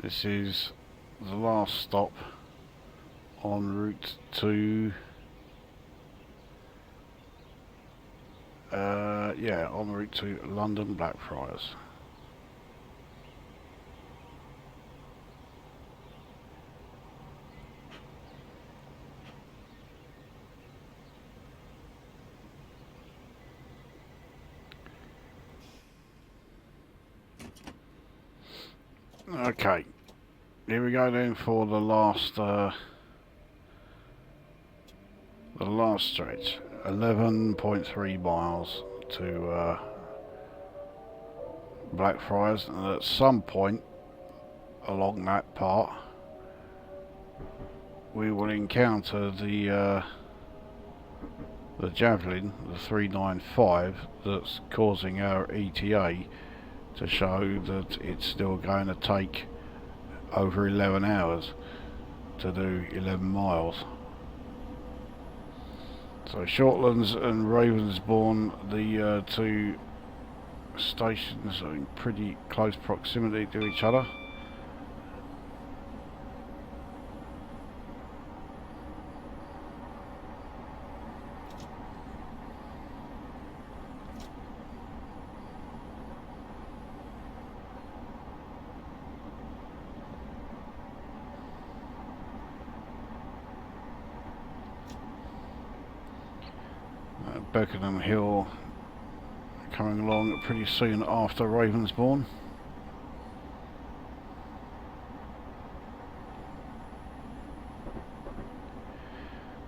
this is the last stop en route to en route to London Blackfriars. Okay, here we go then for the last stretch. 11.3 miles to Blackfriars, and at some point along that part we will encounter the Javelin, the 395, that's causing our ETA to show that it's still going to take over 11 hours to do 11 miles. So Shortlands and Ravensbourne, the two stations are in pretty close proximity to each other. Beckenham Hill coming along pretty soon after Ravensbourne.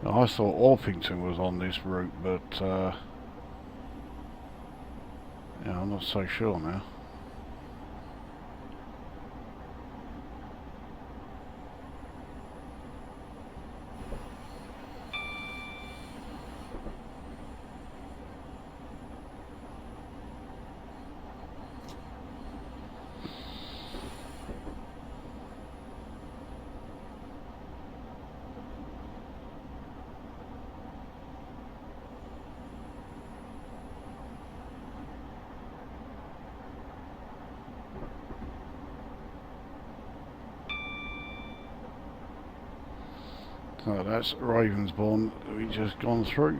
Now, I thought Orpington was on this route, but yeah, I'm not so sure now. So that's Ravensbourne that we just gone through.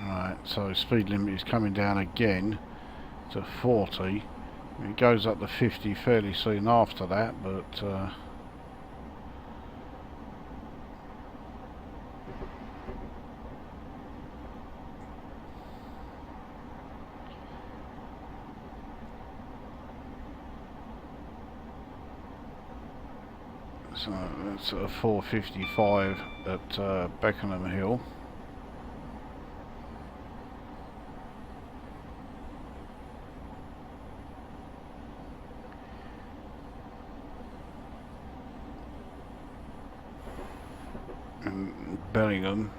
Right, so speed limit is coming down again to 40. It goes up to 50 fairly soon after that, but so that's a 455 at Beckenham Hill. And Bellingham,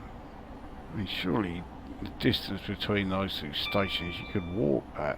I mean, surely the distance between those two stations you could walk that.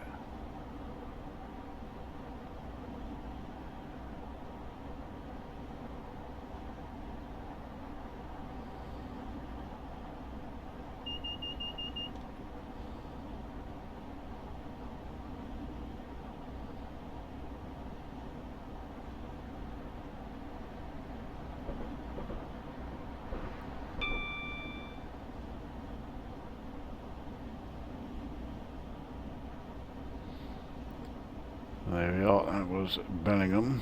There we are, that was Bellingham.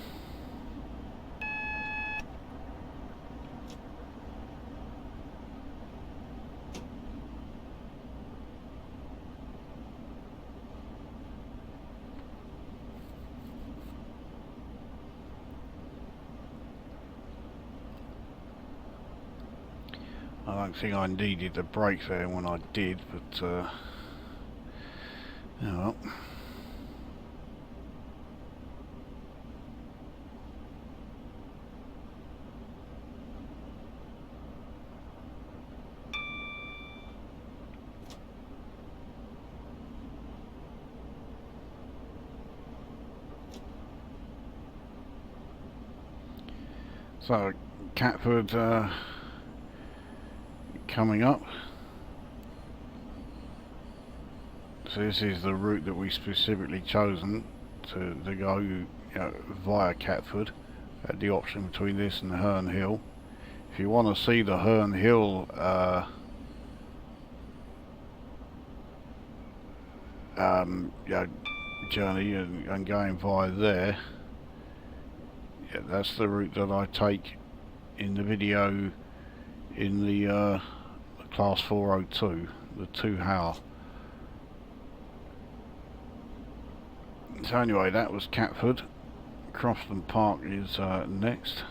I don't think I needed the brake there when I did, but oh well. So, Catford coming up. So this is the route that we specifically chosen to go via Catford. Had the option between this and the Herne Hill. If you want to see the Herne Hill journey and going via there, yeah, that's the route that I take in the video in the class 402, the 2 hour. So anyway, that was Catford. Crofton Park is next.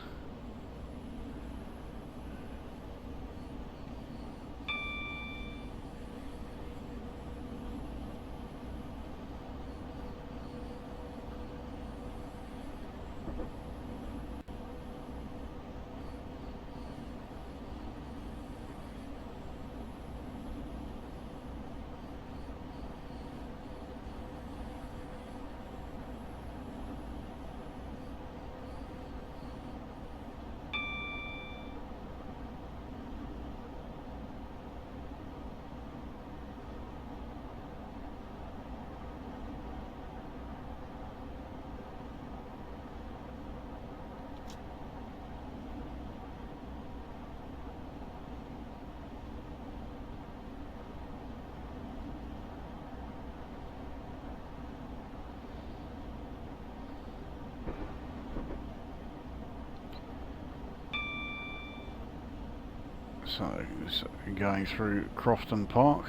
So it's going through Crofton Park.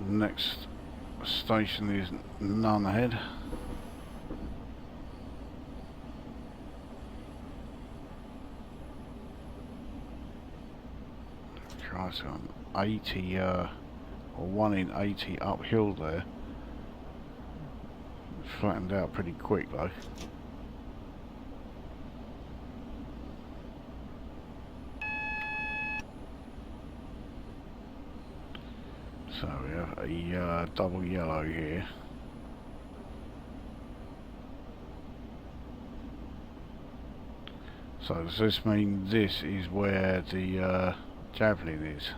Next station is Nunhead. Try some 80 or 1 in 80 uphill there. Flattened out pretty quick though. So we have a double yellow here. So does this mean this is where the javelin is?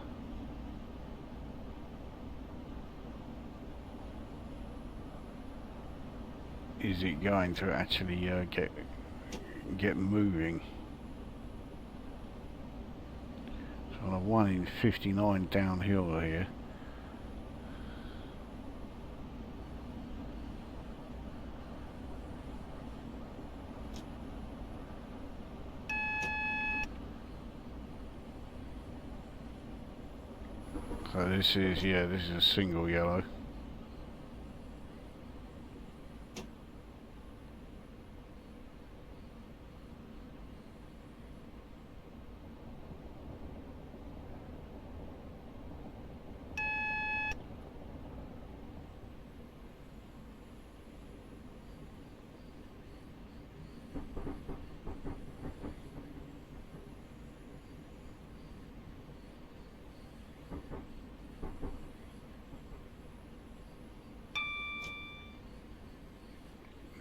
Is it going to actually get moving? So on a 1 in 59 downhill here. So this is, yeah, this is a single yellow.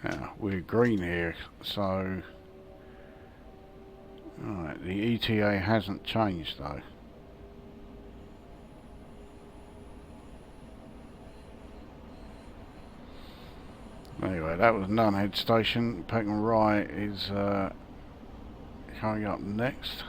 Now, we're green here, so... Alright, the ETA hasn't changed though. Anyway, that was Nunhead Station. Peckham Rye is coming up next.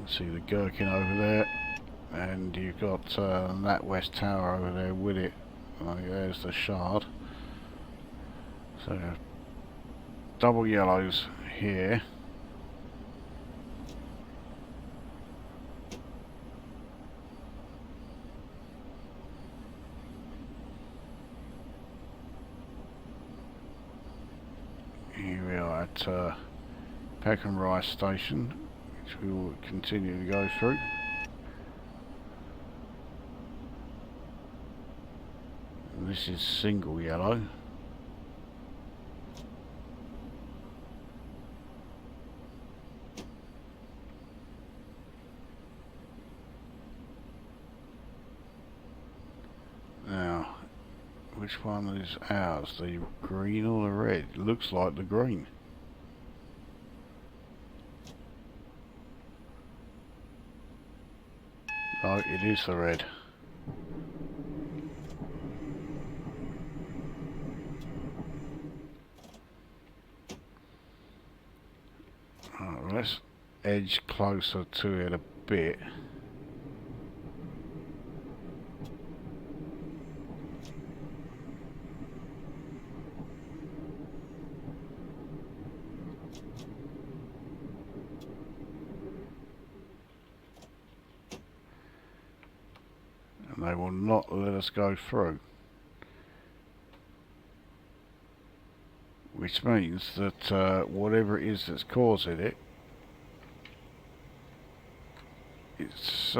See the gherkin over there, and you've got that West Tower over there with it. There's the Shard. So double yellows here. Here we are at Peckham Rye Station, which we will continue to go through. And this is single yellow. Now, which one is ours? The green or the red? It looks like the green. Oh, it is the red. Alright, let's edge closer to it a bit. And they will not let us go through. Which means that whatever it is that's causing it, it's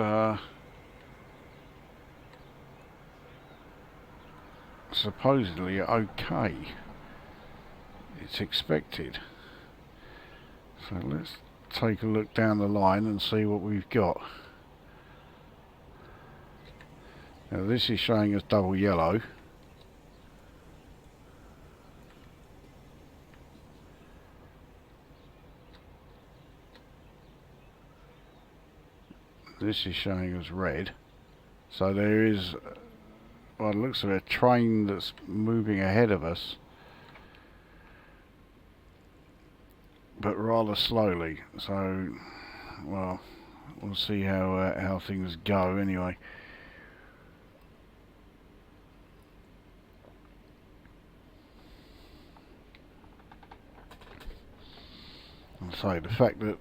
supposedly okay. It's expected. So let's take a look down the line and see what we've got. Now this is showing us double yellow. This is showing us red. So there is by the looks of it, a train that's moving ahead of us, but rather slowly. So, well, we'll see how things go anyway. And so the fact that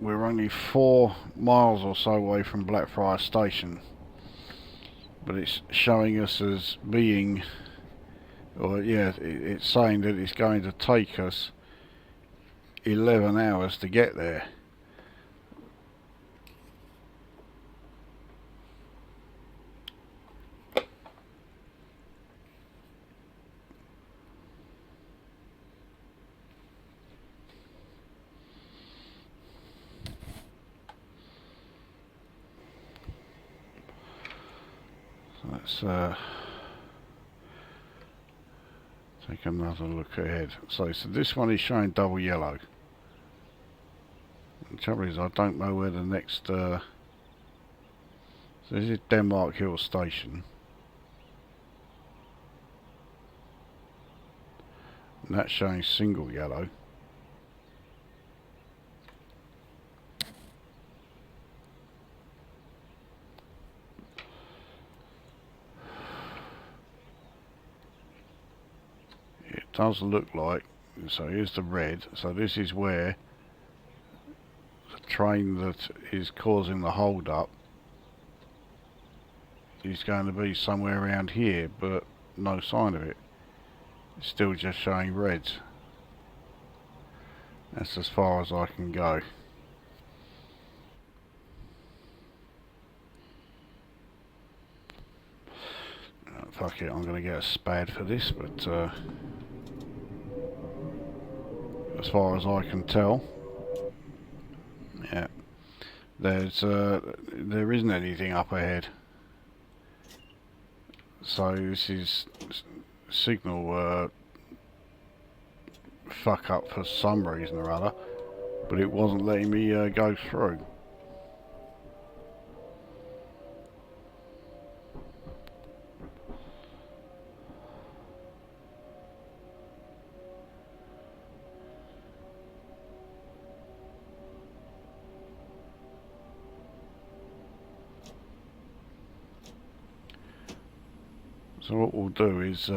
we're only 4 miles or so away from Blackfriars Station, but it's showing us as being, or yeah, it's saying that it's going to take us 11 hours to get there. Let's take another look ahead. So this one is showing double yellow. The trouble is I don't know where the next... so this is Denmark Hill Station. And that's showing single yellow. It does look like, so here's the red, so this is where the train that is causing the hold up is going to be somewhere around here, but no sign of it. It's still just showing reds. That's as far as I can go. Fuck it, I'm going to get a spad for this, but as far as I can tell, yeah, there isn't anything up ahead. So this is signal fuck up for some reason or other, but it wasn't letting me go through. So what we'll do is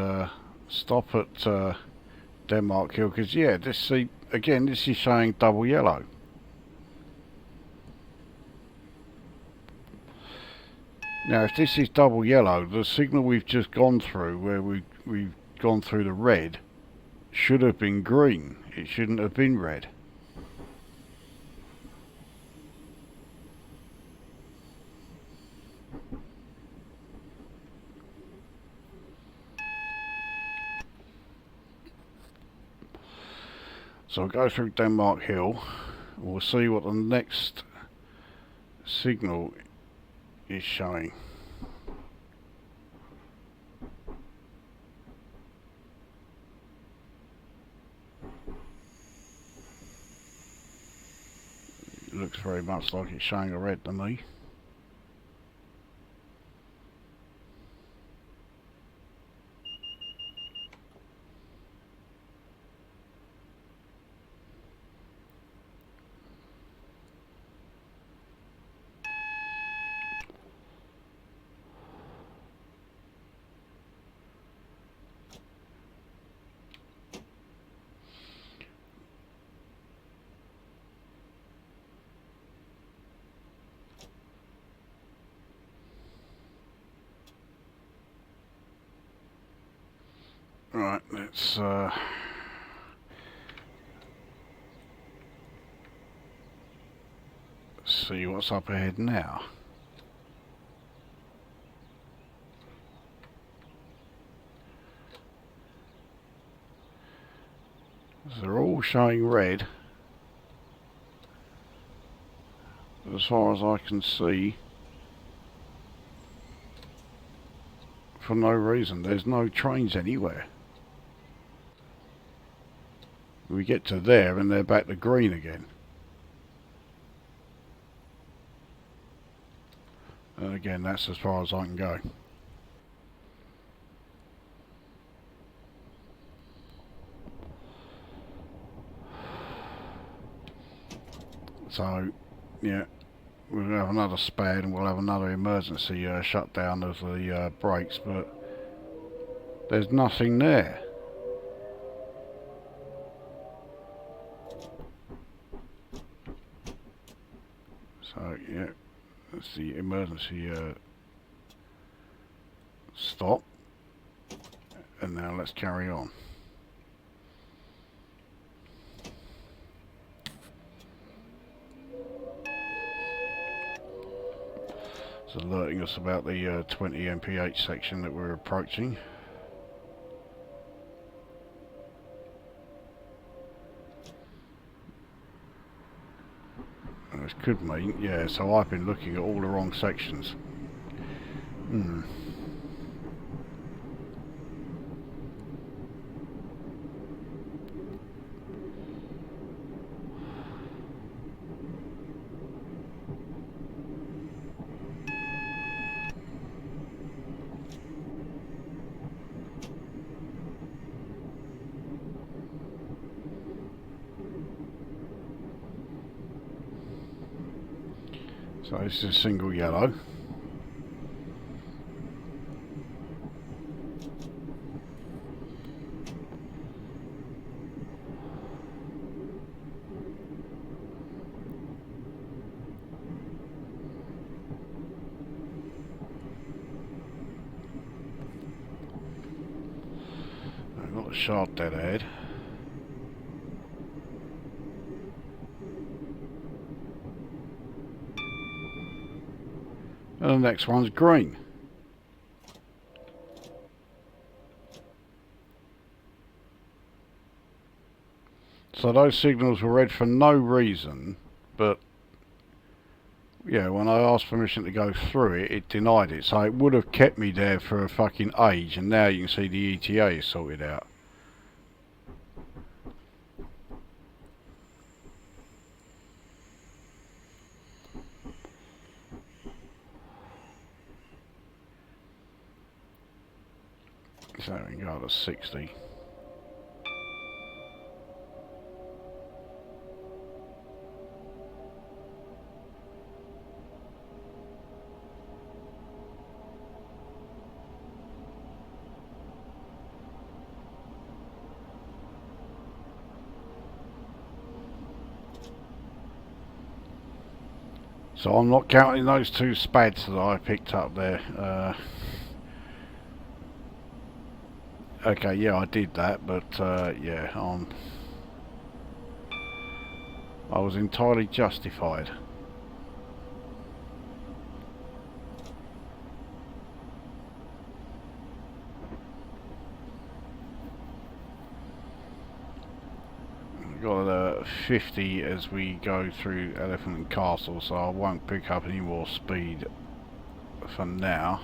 stop at Denmark Hill, because yeah, this is showing double yellow. Now if this is double yellow, the signal we've just gone through, where we've gone through the red, should have been green. It shouldn't have been red. So I'll go through Denmark Hill. We'll see what the next signal is showing. It looks very much like it's showing a red to me. Right, let's see what's up ahead now. They're all showing red, as far as I can see, for no reason. There's no trains anywhere. We get to there and they're back to green again. And again, that's as far as I can go. So, yeah, we'll have another spad and we'll have another emergency shutdown of the brakes, but there's nothing there. So, yeah, that's the emergency stop. And now let's carry on. It's alerting us about the 20 mph section that we're approaching. And this could mean, yeah, so I've been looking at all the wrong sections. So this is single yellow. I've got a sharp dead ahead. And the next one's green. So those signals were red for no reason, but yeah, when I asked permission to go through it, it denied it. So it would have kept me there for a fucking age, and now you can see the ETA is sorted out. So we can go to 60. So I'm not counting those two spads that I picked up there. Okay, yeah, I did that, but yeah, I was entirely justified. We've got 50 as we go through Elephant and Castle, so I won't pick up any more speed for now.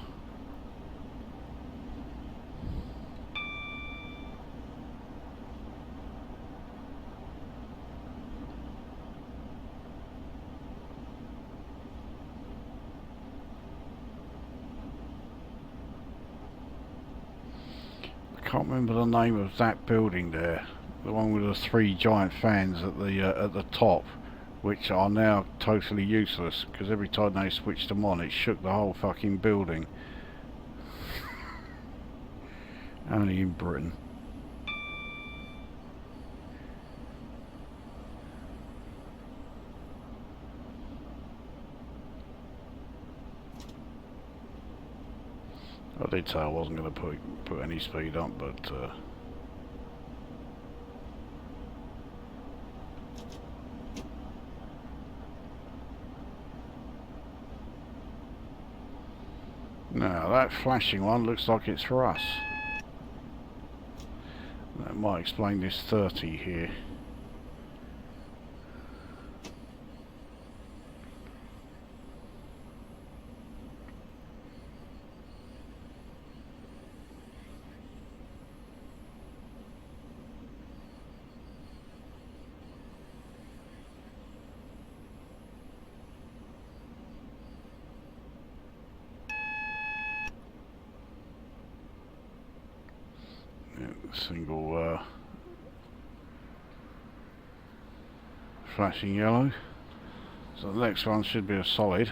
I can't remember the name of that building there. The one with the 3 giant fans at the top, which are now totally useless because every time they switched them on, it shook the whole fucking building. Only in Britain. I did say I wasn't going to put any speed up, but now that flashing one looks like it's for us. That might explain this 30 here. Single flashing yellow. So the next one should be a solid.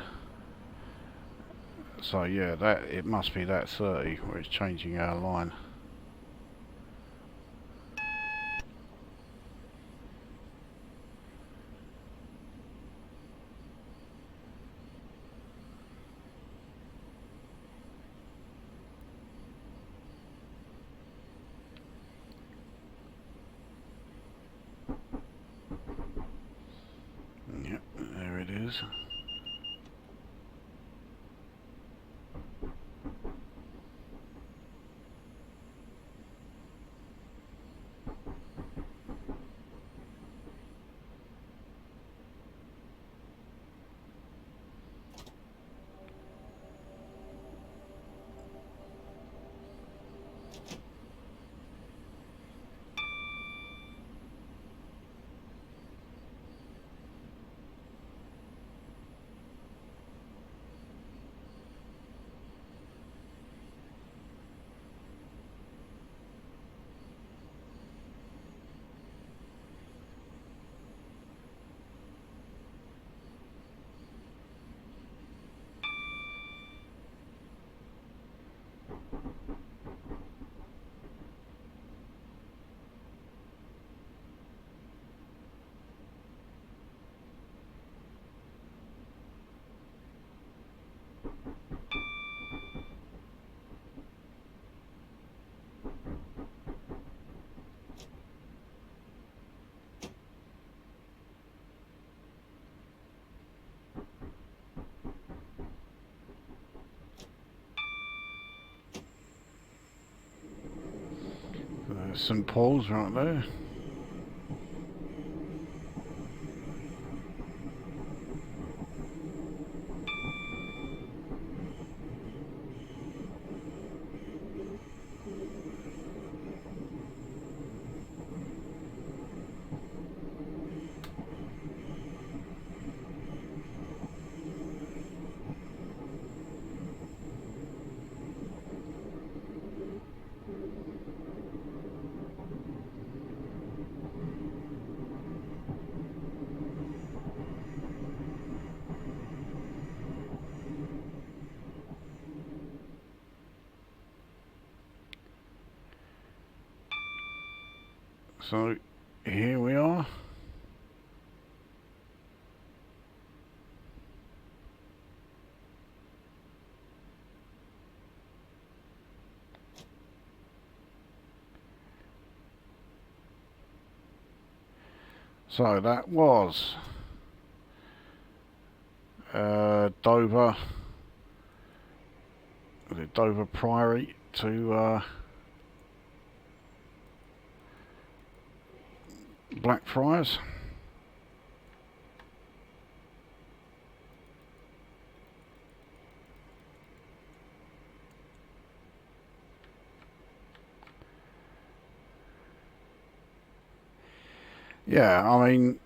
So yeah, that it must be that 30 where it's changing our line. Yep, there it is. St Paul's right there. So here we are. So that was Dover Priory to Blackfriars. Yeah, I mean,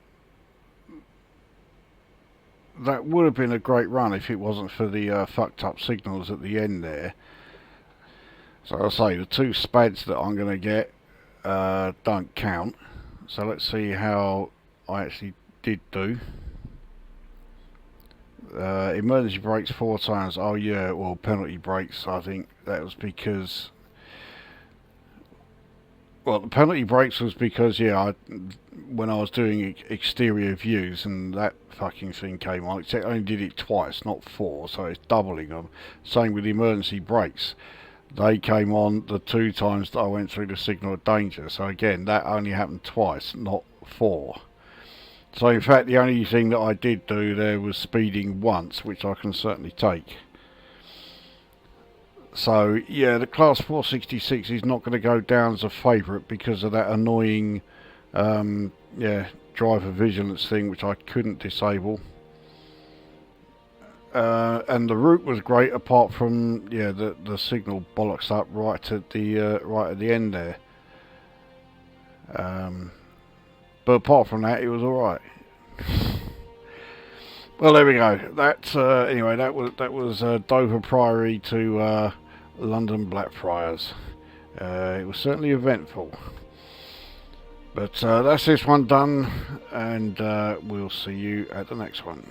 that would have been a great run if it wasn't for the fucked up signals at the end there. So I'll say the two spads that I'm going to get don't count. So let's see how I actually did do. Emergency brakes 4 times. Oh yeah, well, penalty brakes, I think that was because... Well, the penalty brakes was because, yeah, when I was doing exterior views and that fucking thing came on, except I only did it twice, not 4, so it's doubling them. Same with the emergency brakes. They came on the 2 times that I went through the signal of danger. So again, that only happened twice, not 4. So in fact, the only thing that I did do there was speeding once, which I can certainly take. So yeah, the Class 466 is not going to go down as a favourite because of that annoying yeah, driver vigilance thing, which I couldn't disable. And the route was great, apart from, yeah, the signal bollocks up right at the end there. But apart from that, it was all right. Well, there we go. That's anyway. That was Dover Priory to London Blackfriars. It was certainly eventful. But that's this one done, and we'll see you at the next one.